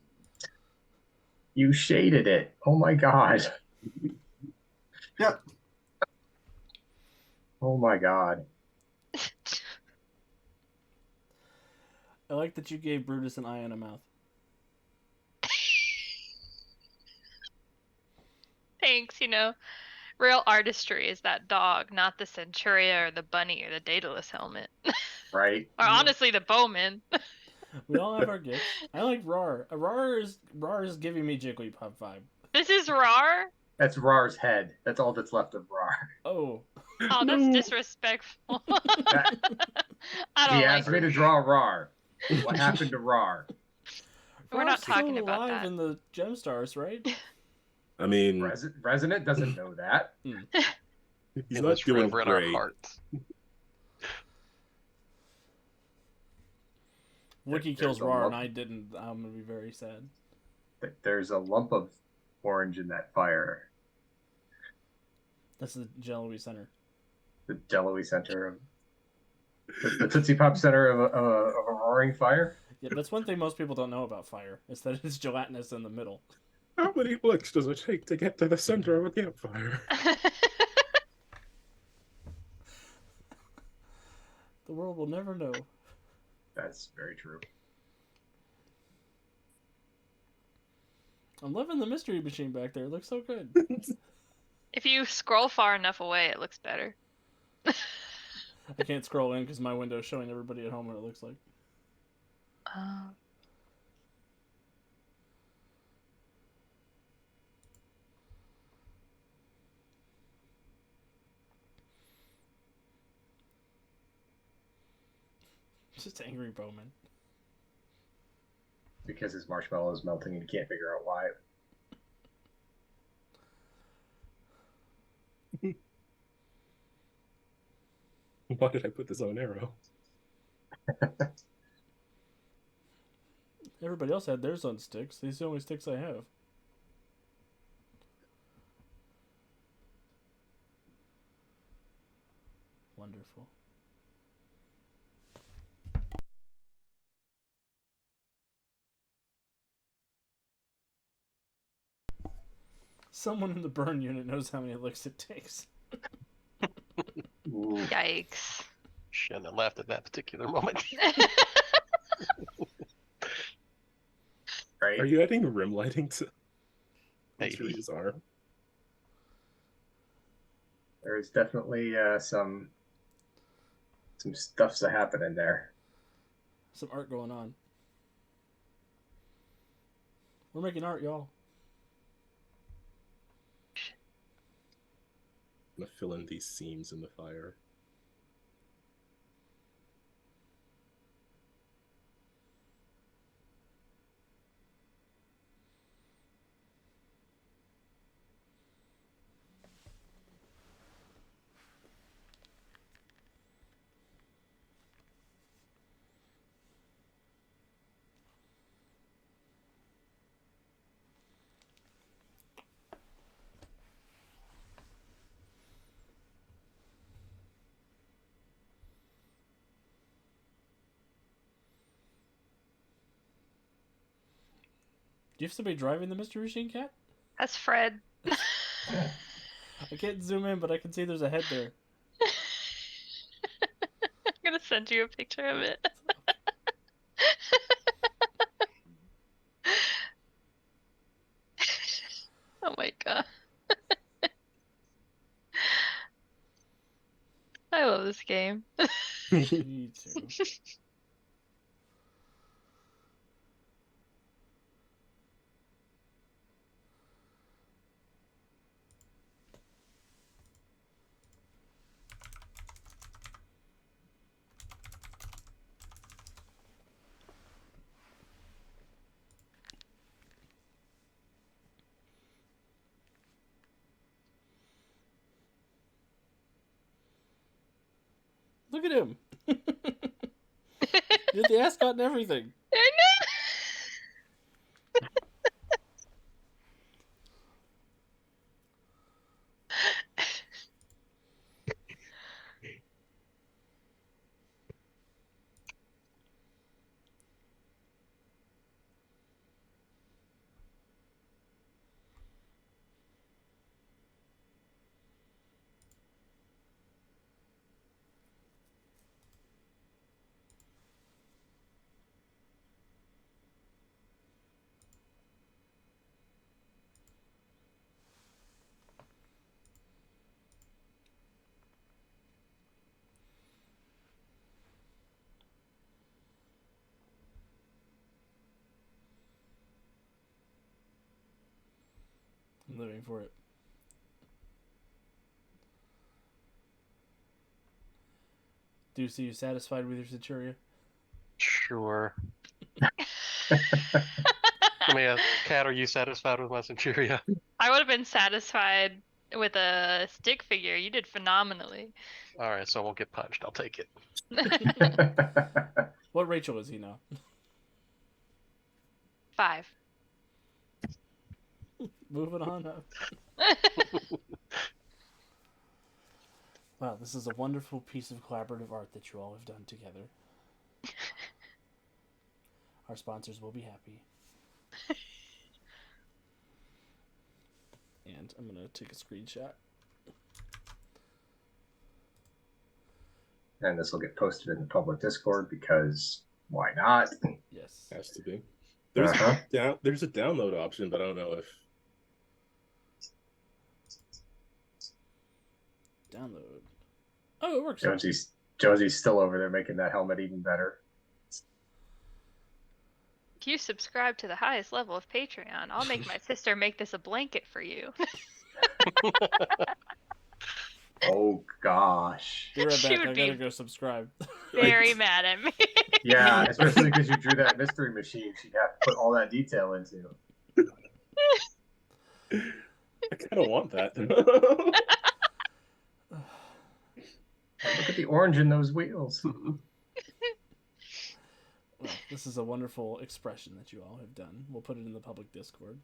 You shaded it. Oh my god. Yep. Oh my god. I like that you gave Brutus an eye and a mouth. Thanks, real artistry is that dog, not the Centuria or the bunny or the Daedalus helmet. Right? Or honestly, the bowman. We all have our gifts. I like Rar. Rar is giving me Jigglypuff vibe. This is Rar? That's Rar's head. That's all that's left of Rar. Oh. Oh, that's No. disrespectful. That- I don't He like asked me to draw Rar. What happened to Rar? We're not Rar's still talking about alive that. in the Gemstars, right? I mean, Resonant doesn't know that. he's It not was doing forever in our great. hearts. Wiki There's kills a Rar, lump. and I didn't. I'm gonna be very sad. There's a lump of orange in that fire. That's the Jello-y center. The jello-y center of The Tootsie Pop center of a roaring fire. Yeah, that's one thing most people don't know about fire. Is that it's gelatinous in the middle. How many books does it take to get to the center of a campfire? The world will never know. That's very true. I'm loving the mystery machine back there. It looks so good. If you scroll far enough away, it looks better. I can't scroll in because my window's showing everybody at home what it looks like. Just angry Bowman. Because his marshmallow is melting and you can't figure out why. Why did I put this on arrow? Everybody else had theirs on sticks. These are the only sticks I have. Wonderful. Someone in the burn unit knows how many licks it takes. Ooh. Yikes. Shouldn't have laughed at that particular moment. Right? Are you adding rim lighting to Maybe. Cheerie's arm? There's definitely some stuff's to happen in there. Some art going on. We're making art, y'all. I'm gonna fill in these seams in the fire. Do you have somebody driving the Mystery Machine Cat? That's Fred. I can't zoom in, but I can see there's a head there. I'm gonna send you a picture of it. Oh my god. I love this game. Me too. Look at him. You're the ascot and everything. I I'm living for it. Do you see you satisfied with your Centuria? Sure. I mean, Kat, are you satisfied with my Centuria? would have been satisfied with a stick figure. You did phenomenally. All right, so I won't get punched. I'll take it. What Rachel is he now? 5. Moving on up. Wow, this is a wonderful piece of collaborative art that you all have done together. Our sponsors will be happy. And I'm going to take a screenshot. And this will get posted in the public Discord because why not? Yes. Has to be. There's Uh-huh. there's a download option, but I don't know if Download. Oh, it works. Josie's still over there making that helmet even better. If you subscribe to the highest level of Patreon, I'll make my sister make this a blanket for you. Oh gosh. Be right She back. would I be gotta go subscribe. very mad at me. Yeah, especially because you drew that mystery machine she'd have to put all that detail into. I kind of want that. Look at the orange in those wheels. Well, this is a wonderful expression that you all have done. We'll put it in the public Discord.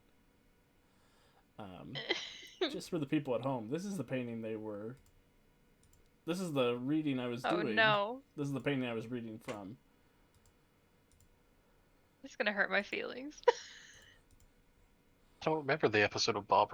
Just for the people at home, this is the painting they were. This is the reading I was doing. Oh no. This is the painting I was reading from. It's gonna hurt my feelings. I don't remember the episode of Bob